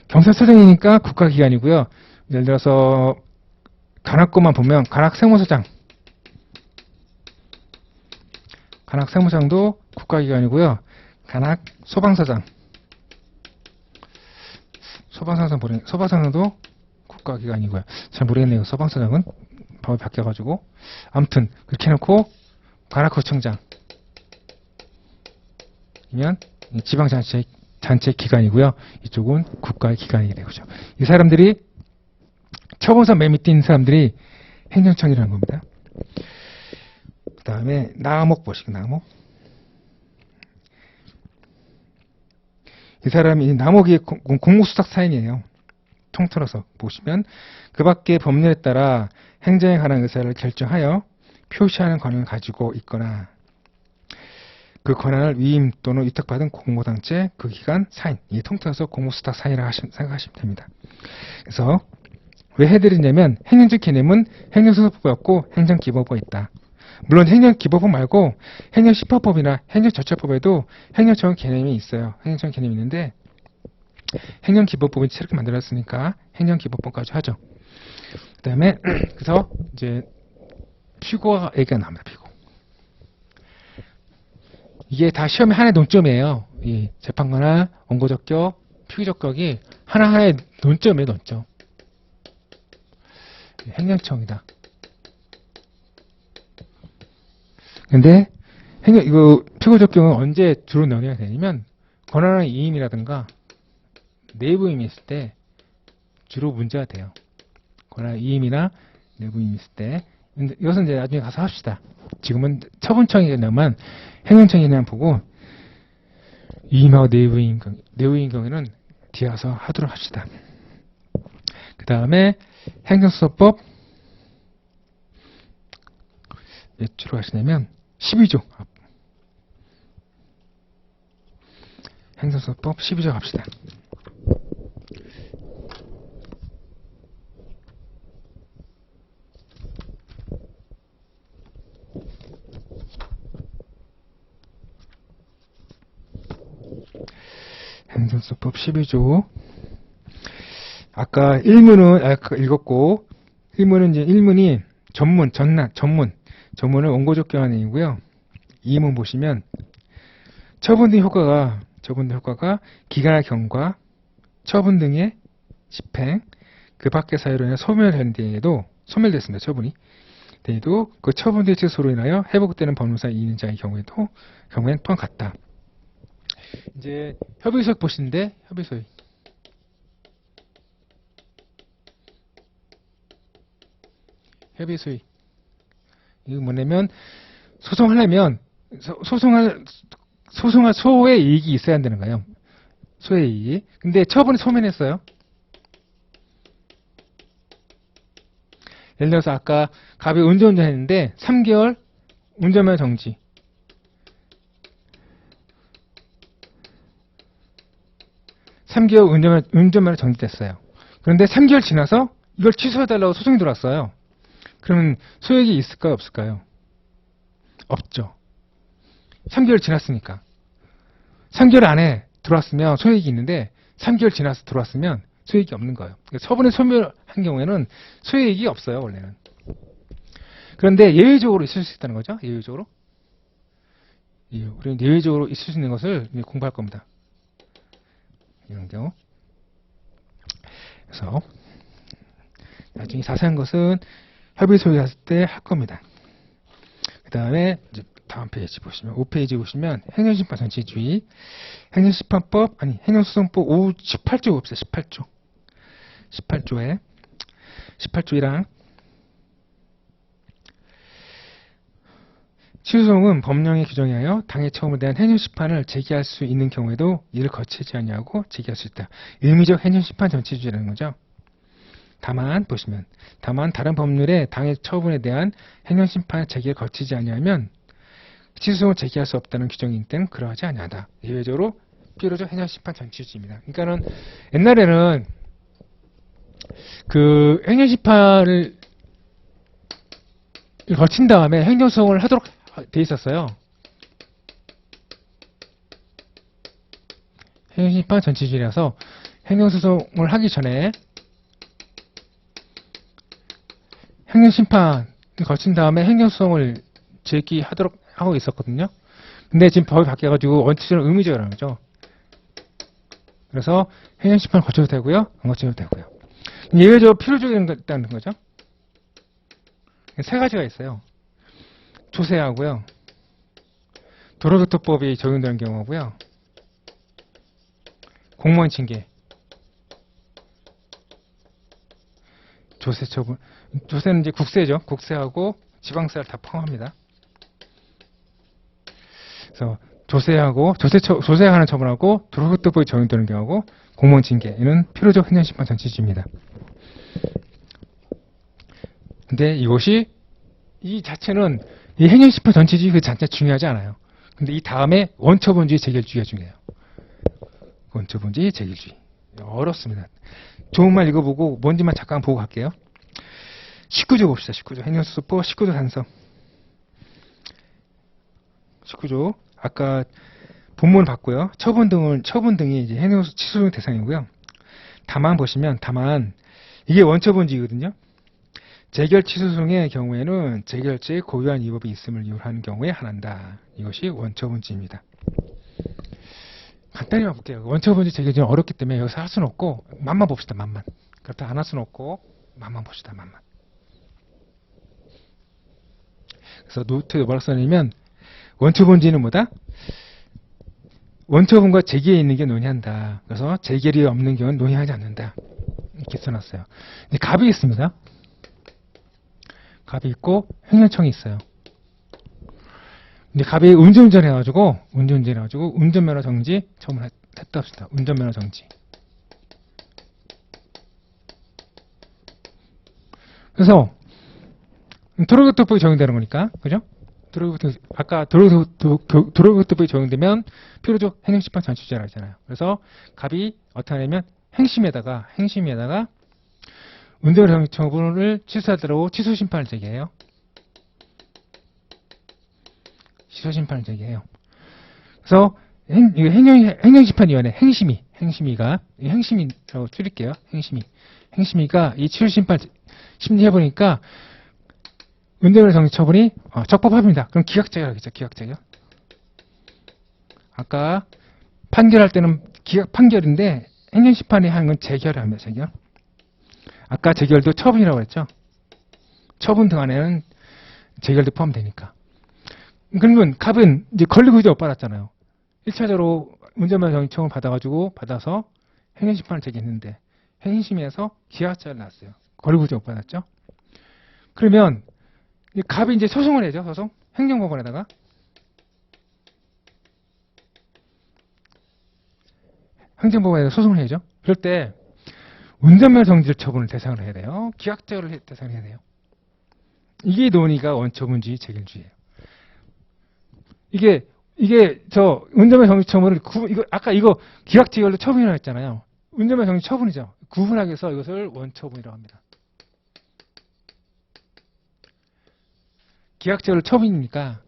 경찰서장이니까 국가기관이고요. 예를 들어서 관악구만 보면 관악세무장도 국가기관이고요. 소방서장도 국가기관이고요. 잘 모르겠네요. 소방서장은 법이 바뀌어가지고 아무튼 그렇게 해놓고 관악구청장이면 지방자치 기관이고요. 이쪽은 국가의 기관이 되죠. 이 사람들이 처분서 맨 밑에 있는 사람들이 행정청이라는 겁니다. 그 다음에 나목 보시고 나목. 이 사람이 나목이 공무수석 사인이에요. 통틀어서 보시면 그 밖의 법률에 따라 행정에 관한 의사를 결정하여 표시하는 권한을 가지고 있거나 그 권한을 위임 또는 위탁받은 공무단체, 그 기관, 사인, 이 통틀어서 공무수탁 사인이라고 생각하시면 됩니다. 그래서 왜 해드리냐면 행정적 개념은 행정소송법이 없고 행정기본법이 있다. 물론 행정기본법 말고 행정시법법이나 행정절차법에도 행정청 개념이 있어요. 행정청 개념이 있는데 행정기본법이 새롭게 만들었으니까 행정기본법까지 하죠. 그 다음에 그래서 이제 피고가 얘기가 나옵니다. 피고. 이게 다 시험의 하나의 논점이에요. 이 재판관나 원고적격, 피고적격이 하나하나의 논점이에요. 논점. 행정청이다. 근데 이거 피고적격은 언제 주로 논의가 되냐면 권한의 이임이라든가 내부 이임이 있을 때 주로 문제가 돼요. 권한의 이임이나 내부 이임이 있을 때. 근데 이것은 이제 나중에 가서 합시다. 지금은 처분청이냐만 행정청이냐 보고 이임하고 내부인 경우에는 뒤에 가서 하도록 합시다. 그 다음에 행정소송법 몇 조로 하시냐면 12조. 행정소송법 12조 갑시다. 행정소송법 12조. 아까 1문은 아까 읽었고 1문이 전문은 원고적 교환이고요. 2문 보시면 처분 등 효과가 기간의 경과, 처분 등의 집행, 그 밖의 사유로 인해 소멸된 뒤에도 소멸됐습니다. 처분이 때에도 그 처분된 취소로 인하여 회복되는 법무상 이인자의 경우에는 또한 같다. 이제 협의소액 보시는데 협의소액 이거 뭐냐면 소송하려면 소송할 소의 이익이 있어야 한다는 거예요. 소의 이익이. 근데 처분이 소멸했어요. 예를 들어서 아까 갑이 운전 했는데 3개월 운전면허 정지. 3개월 운전면허 정지됐어요. 그런데 3개월 지나서 이걸 취소해달라고 소송이 들어왔어요. 그러면 소액이 있을까요? 없을까요? 없죠. 3개월 지났으니까. 3개월 안에 들어왔으면 소액이 있는데 3개월 지나서 들어왔으면 소액이 없는 거예요. 처분이 소멸한 경우에는 소액이 없어요, 원래는. 그런데 예외적으로 있을 수 있다는 거죠. 예외적으로. 예외적으로 있을 수 있는 것을 공부할 겁니다. 이런 경우. 그래서 나중에 자세한 것은 협의 소유했을 때 할 겁니다. 그 다음에 다음 페이지 보시면 5페이지 보시면 행정심판 전체주의 행정심판법 행정소송법 18조 봅시다. 18조에 18조이랑 취소송은 법령에 규정에 하여 당해 처분에 대한 행정심판을 제기할 수 있는 경우에도 이를 거치지 아니하고 제기할 수 있다. 의미적 행정심판 전체주의라는 거죠. 다만 보시면 다른 법률에 당해 처분에 대한 행정심판 제기를 거치지 아니하면 취소송을 제기할 수 없다는 규정이 있는 때는 그러하지 아니하다. 예외적으로 필요적 행정심판 전체주의입니다. 그러니까는 옛날에는 그 행정심판을 거친 다음에 행정소송을 하도록 돼 있었어요. 행정심판 전체주의라서 행정소송을 하기 전에 행정심판을 거친 다음에 행정소송을 제기하도록 하고 있었거든요. 근데 지금 법이 바뀌어가지고 원칙적으로 의무적이라는 거죠. 그래서 행정심판 거쳐도 되고요, 안 거쳐도 되고요. 예외적으로 필요적이다는 거죠. 세 가지가 있어요. 조세하고요, 도로교통법이 적용되는 경우고요, 공무원 징계, 조세 처분. 조세는 이제 국세죠. 국세하고 지방세를 다 포함합니다. 그래서 조세하고 조세하는 처분하고 도로교통법이 적용되는 경우고 공무원 징계, 이는 필요적 행정심판 전체주의입니다. 근데 이 자체는 이 행정심판 전체주의 그 자체 중요하지 않아요. 근데 이 다음에 원처분주의 재결주의가 중요해요. 원처분주의 재결주의. 어렵습니다. 좋은 말 읽어보고 뭔지만 잠깐 보고 갈게요. 19조 봅시다. 19조 행정소송법 19조 단서. 19조 아까 본문 봤고요. 처분 등이 이제 행정소송 취소용 대상이고요. 다만 보시면 이게 원처분주의거든요. 재결 취소송의 경우에는 재결제에 고유한 위법이 있음을 이유로 하는 경우에 한한다. 이것이 원처분주의입니다. 간단히 볼게요. 원처분주의 재결제는 어렵기 때문에 여기서 할 수는 없고 만만 봅시다. 만만. 그렇다 안 할 수는 없고 만만 봅시다. 만만. 그래서 노트에 뭐라고 써냐면 원처분주의는 뭐다? 원처분과 재결이 있는 게 논의한다. 그래서 재결이 없는 경우는 논의하지 않는다. 이렇게 써놨어요. 근데 갑이 있습니다. 갑이 있고 행정청이 있어요. 근데 갑이 운전해가지고 운전면허 정지 처분했다 합시다. 운전면허 정지. 그래서 도로교통법이 적용되는 거니까, 그죠? 아까 도로교통법이 적용되면 필요적 행정심판 전체주의라고 했잖아요. 그래서 갑이 어떻게 하냐면 행심에다가 운전면허 처분을 취소하도록 취소심판을 제기해요. 취소심판을 제기해요. 그래서 행정심판위원회 행심위가 행심이라고 줄일게요. 행심위가 이 취소심판 심리해보니까 운전면허 정지 처분이 적법합니다. 그럼 기각재결하겠죠. 기각재결. 아까 판결할 때는 기각 판결인데 행정심판이 하는 건 재결을 합니다. 재결. 아까 재결도 처분이라고 했죠. 처분 등안에는 재결도 포함되니까. 그러면 갑은 이제 권리구제 못 받았잖아요. 1차적으로 운전면허 정지청을 받아서 행정심판을 제기했는데 행정심에서 기각자를 났어요. 권리구제 못 받았죠. 그러면 갑이 이제 소송을 해죠. 소송. 행정법원에다가. 행정법원에서 소송을 해야죠. 그럴 때 운전면허 정지 처분을 대상으로 해야 돼요. 기각자를 대상으로 해야 돼요. 이게 논의가 원처분주의, 재결주의예요. 이게 저 운전면허 정지 처분을 아까 이거 기각재결로 처분이라고 했잖아요. 운전면허 정지 처분이죠. 구분하기 위해서 이것을 원처분이라고 합니다. 기각재결로 처분이니까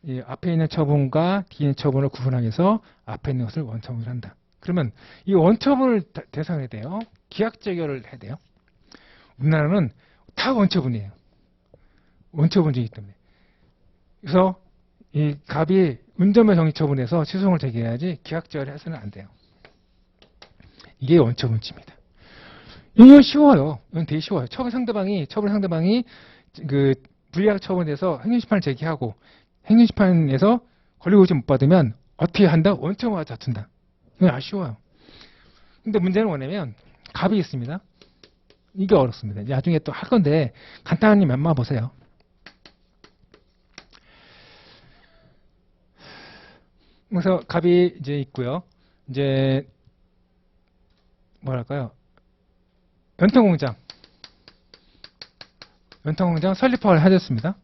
이 앞에 있는 처분과 뒤에 있는 처분을 구분하기 위해서 앞에 있는 것을 원처분을 한다. 그러면 이 원처분을 대상으로 해야 돼요. 기각재결을 해야 돼요. 우리나라는 다 원처분이에요. 원처분이기 때문에. 그래서 이 갑이 운전면허 정지 처분해서 취소송을 제기해야지 기각재결을 해서는 안 돼요. 이게 원처분지입니다. 이건 쉬워요. 이건 되게 쉬워요. 처분 상대방이 그 불리하게 처분돼서 행정심판을 제기하고 행정심판에서 권리구제 못 받으면 어떻게 한다? 원처분과 다툰다. 이건 아주 쉬워요. 근데 문제는 뭐냐면 갑이 있습니다. 이게 어렵습니다. 나중에 또 할 건데 간단히 몇만 보세요. 그래서 갑이 이제 있고요. 이제 뭐랄까요? 연통공장 설립화를 하셨습니다.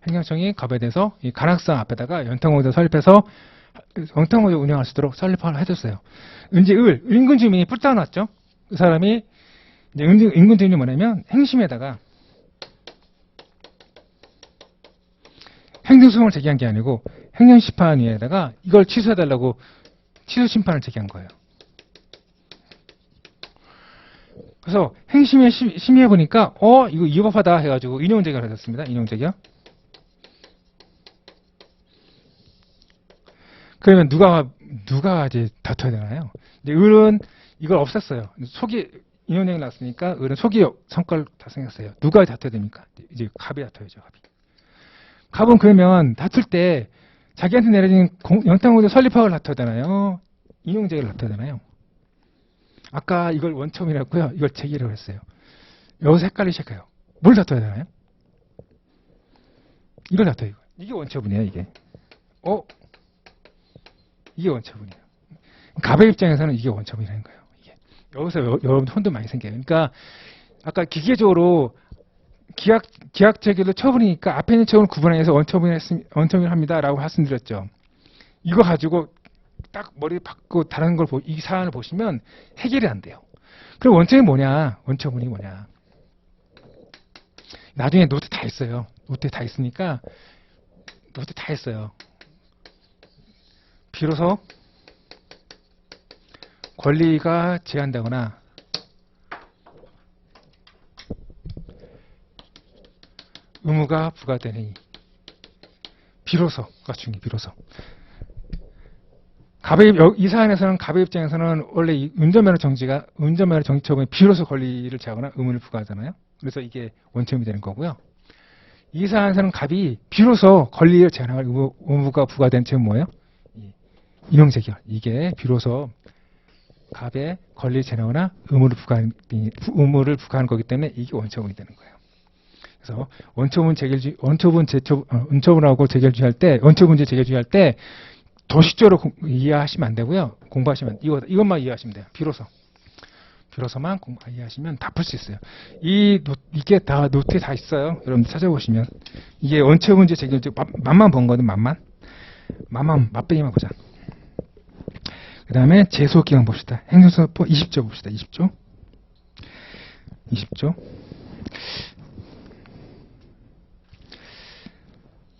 행정청이 갑에 대해서 이 관악산 앞에다가 연통공장 설립해서 연통공장 운영할 수 있도록 설립화를 해줬어요. 이제 인근 주민이 불타났죠. 그 사람이 이제 인근 주민이 뭐냐면 행심에다가 행정소송을 제기한 게 아니고 행정심판위에다가 이걸 취소해달라고 취소심판을 제기한 거예요. 그래서 행심위에 심의해보니까 이거 위법하다 해가지고 인용제기를 해줬습니다. 인용제기요. 그러면 누가 이제 다퉈야 되나요? 이제 을은 이걸 없앴어요. 인용제기가 났으니까 을은 소기 성과를 달성했어요. 누가 다퉈야 됩니까? 이제 갑이 다퉈야죠. 갑은 그러면 다툴 때 자기한테 내려진 영장공제 설립학을 다퉈야 되나요? 인용제기를 다퉈야 되나요? 아까 이걸 원처분이라고 했고요. 이걸 제기라고 했어요. 여기서 헷갈리실까요? 뭘 다퉈야 되나요? 이걸 다퉈요. 이게 원처분이에요. 이게 원처분이에요. 갑의 입장에서는 이게 원처분이라는 거예요. 이게. 여기서 여러분들 혼돈 많이 생겨요. 그러니까 아까 기각 제기도 처분이니까 앞에 있는 처분을 구분해서 원처분을 합니다라고 말씀드렸죠. 이거 가지고 딱 머리 박고 다른 걸 이 사안을 보시면 해결이 안 돼요. 그럼 원처분이 뭐냐? 원처분이 뭐냐? 나중에 노트 다 있어요. 노트 다 있으니까 노트 다 했어요. 비로소 권리가 제한되거나 의무가 부과되니 비로소가 중요해요. 비로소. 이 사안에서는 갑의 입장에서는 원래 이 운전면허 정지 처분이 비로소 권리를 제하거나 의무를 부과하잖아요. 그래서 이게 원점이 되는 거고요. 이 사안에서는 갑이 비로소 권리를 제한할 의무가 부과된 점은 뭐예요? 인용제결. 이게 비로소 갑의 권리를 제한하거나 의무를 부과하는 거기 때문에 이게 원처분이 되는 거예요. 그래서 원처분하고 재결주의 할 때, 원처분제 재결주의 할 때 도식적으로 이해하시면 안 되고요. 공부하시면 이것만 이해하시면 돼요. 비로소만 이해하시면 다 풀 수 있어요. 이게 다 노트에 다 있어요. 여러분 찾아보시면 이게 원처분제 재결주의 맛만 본 거든 맛배기만 보자. 그 다음에 제소기간 봅시다. 행정소송법 20조 봅시다. 20조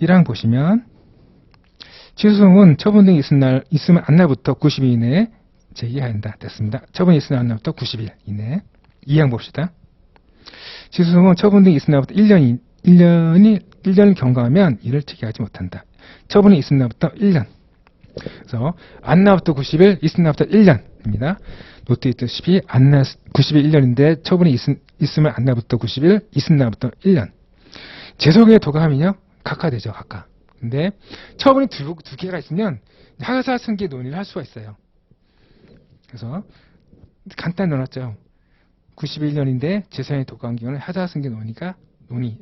1항 보시면 취소송은 처분 등이 있으면 안날부터 90일 이내에 제기해야 한다. 됐습니다. 처분이 있으면 안날부터 90일 이내에. 2항 봅시다. 취소송은 처분 등이 있은 날부터 1년을 경과하면 이를 제기하지 못한다. 처분이 있은 날부터 1년. 그래서 안날부터 90일, 있은 날부터 1년. 입니다. 노트 있듯이 안날 91년인데 처분이 있으면 안날부터 90일, 있은 날부터 1년. 제속의 도감이요? 각하되죠, 각하. 근데 처분이 두 개가 있으면 하사 승계 논의를 할 수가 있어요. 그래서 간단히 넣어놨죠. 91년인데 재산의 도감 기간을 하사 승계 논의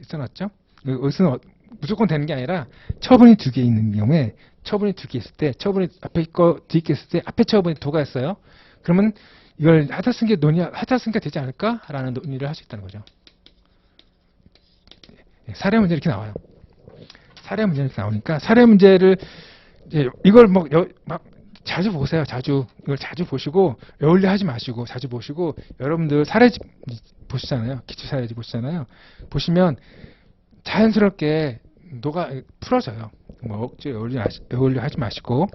써놨죠. 여기서는 무조건 되는 게 아니라 처분이 두 개 있는 경우에 처분이 두 개 있을 때 처분이 앞에 거 뒤에 게 있을 때 앞에 처분이 도가 있어요. 그러면 이걸 하사 승계가 되지 않을까라는 논의를 할 수 있다는 거죠. 사례 문제 이렇게 나와요. 사례 문제 이렇게 나오니까 사례 문제를 이걸 막 자주 보세요. 이걸 자주 보시고 여울려 하지 마시고 자주 보시고 여러분들 사례집 보시잖아요. 기출 사례집 보시잖아요. 보시면 자연스럽게 풀어져요. 뭐 억지 여울려 하지 마시고.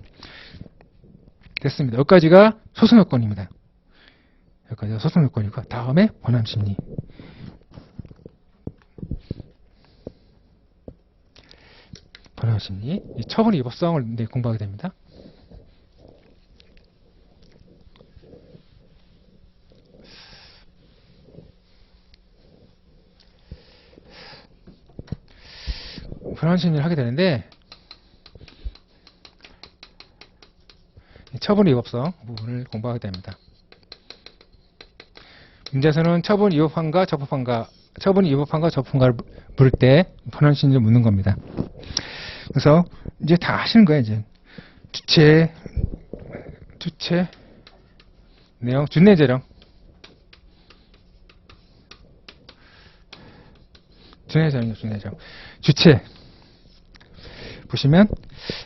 됐습니다. 여기까지가 소송 요건입니다. 여기까지가 소송 요건이고 다음에 권함 심리. 권함 심리. 이 처분 위법성을 공부하게 됩니다. 권함 심리를 하게 되는데 처분 위법성 부분을 공부하게 됩니다. 문제에서는 처분 위법한가 적법한가를 물을 때 권한 심리를 묻는 겁니다. 그래서 이제 다 아시는 거예요. 이제 주체, 내용, 준내재령, 준내재령, 주체 보시면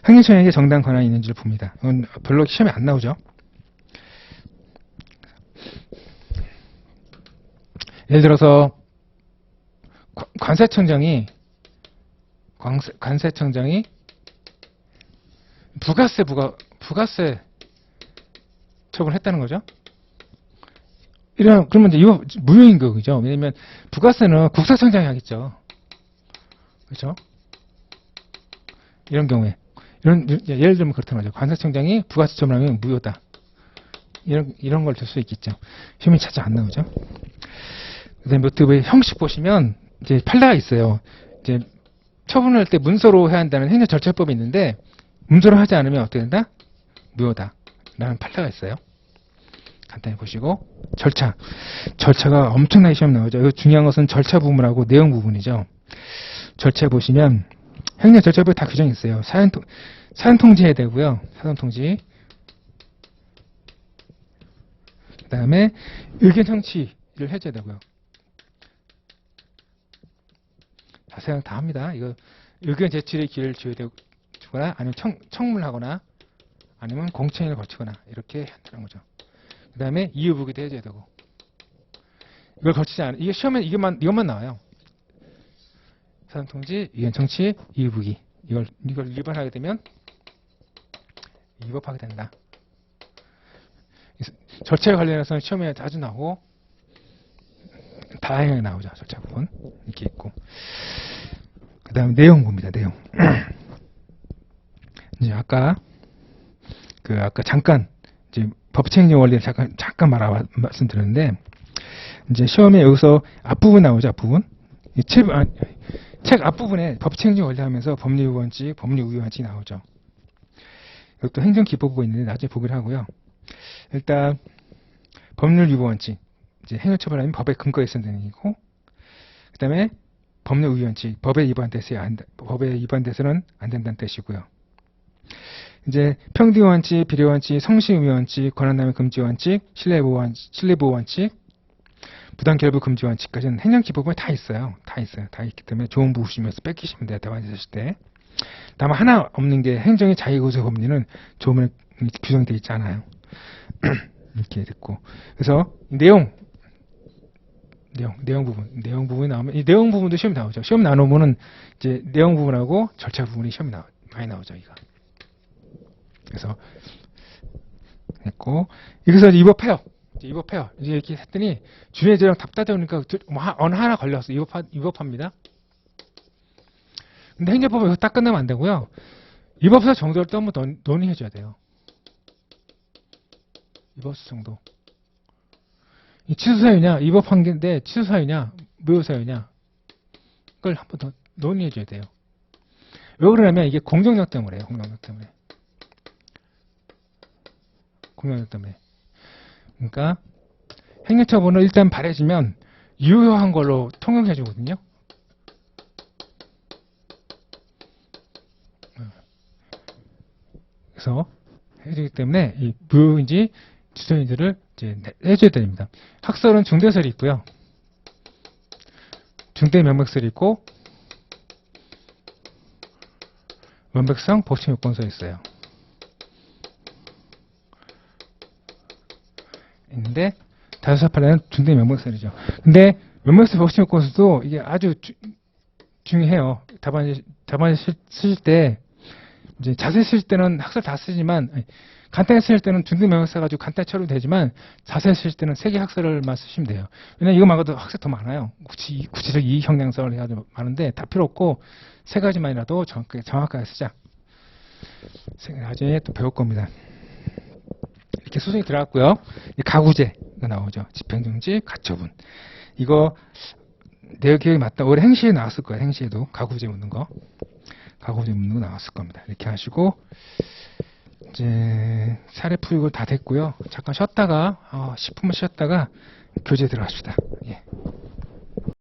행정처에게 정당 권한이 있는지를 봅니다. 이건 별로 시험에 안 나오죠. 예를 들어서 관세청장이 부가세 처분했다는 거죠. 그러면 이제 이거 무효임금이죠. 왜냐면 부가세는 국세청장이 하겠죠. 그렇죠? 이런 경우에 예를 들면 그렇다는 거죠. 관세청장이 부가세 처분하면 무효다. 이런 걸 들 수 있겠죠. 시험이 자주 안 나오죠. 그다음에 노트북의 형식 보시면 이제 판례가 있어요. 이제 처분을 할 때 문서로 해야 한다는 행정 절차법이 있는데 문서로 하지 않으면 어떻게 된다? 무효다. 라는 판례가 있어요. 간단히 보시고 절차가 엄청나게 시험 나오죠. 이거 중요한 것은 절차 부분하고 내용 부분이죠. 절차 보시면 행정 절차법에 다 규정이 있어요. 사연 통지해야 되고요. 사전 통지. 그 다음에 의견 청취를 해줘야 되고요. 자세히 다 합니다. 이거 의견 제출의 기회를 주거나 아니면 청문하거나 아니면 공청회를 거치거나 이렇게 한다는 거죠. 그 다음에 이유부기도 해줘야 되고 이걸 거치지 않으면 이게 시험에 이것만 나와요. 사전 통지, 의견 청취, 이유부기 이걸 위반하게 되면 위법하게 된다. 절차에 관련해서는 시험에 자주 나오고 다양하게 나오죠. 절차 부분 이렇게 있고 그 다음에 내용 봅니다. 내용 이제 아까 잠깐 이제 법칙행정 원리를 잠깐 말씀드렸는데 이제 시험에 여기서 앞부분 나오죠. 앞부분 책 앞부분에 법칙행정 원리 하면서 법률원칙, 법률우위원칙이 나오죠. 이것도 행정기법부가 있는데 나중에 보기를 하고요. 일단 법률위원칙 이제 행정처벌하면 법의 근거에 있는 내용이고 그 다음에 법률우위원칙 법에 위반돼서는 안 된다는 뜻이고요. 이제 평등원칙, 비례원칙, 성실위원칙, 권한남용 금지원칙, 신뢰보호원칙, 부당결부 금지원칙까지는 행정기법부에 다 있어요. 다 있기 때문에 좋은 보시면서 뺏기시면 돼요. 대화에 있을 때. 다만 하나 없는 게 행정의 자유구조 법리는 조문에 규정되어 있지 않아요. 이렇게 됐고 그래서 내용 부분이 나오면 이 내용 부분도 시험이 나오죠. 시험 나눠보면 이제 내용 부분하고 절차 부분이 시험이 많이 나오죠. 이거. 그래서 했고 여기서 입법해요. 이제 이렇게 했더니 준혜제랑 답답하다 보니까 어느 하나 걸려서 입법합니다. 근데 행정법은 여기서 딱 끝나면 안 되고요. 입법사 정도를 또 한번 논의해줘야 돼요. 이버스 정도. 이 취소 사유냐, 위법한 게인데 취소 사유냐, 무효 사유냐, 그걸 한 번 더 논의해 줘야 돼요. 왜 그러냐면 이게 공정력 때문에요. 공정력 때문에. 공정력 때문에. 그러니까 행정처분을 일단 발해지면 유효한 걸로 통용해 주거든요. 그래서 해주기 때문에 이 무효인지 취소인지를 이제 해줘야 됩니다. 학설은 중대설이 있고요. 중대 명백설이 있고 원백성 법칙 요건서 있어요. 있는데 다수사판례는 중대 명백설이죠. 근데 명백설 법칙 요건서도 이게 아주 중요해요. 답안지 쓰실 때 이제 자세히 쓸 때는 학설 다 쓰지만 간단히 쓸 때는 중대 명백서 가지고 간단히 처리도 되지만 자세히 쓸 때는 세 개 학설만 쓰시면 돼요. 왜냐면 이거 말고도 학설 더 많아요. 구체적 이익 형량설 해가지고 많은데 다 필요 없고 세 가지만이라도 정확하게 쓰자. 나중에 또 배울 겁니다. 이렇게 수순이 들어갔고요. 가구제가 나오죠. 집행정지, 가처분. 이거 내 기억이 맞다. 올해 행시에 나왔을 거예요. 행시에도 가구제 묻는 거. 가구제 묻는 거 나왔을 겁니다. 이렇게 하시고 이제 사례 풀이고 다 됐고요. 잠깐 쉬었다가 10분만 쉬었다가 교재 들어갑시다. 예.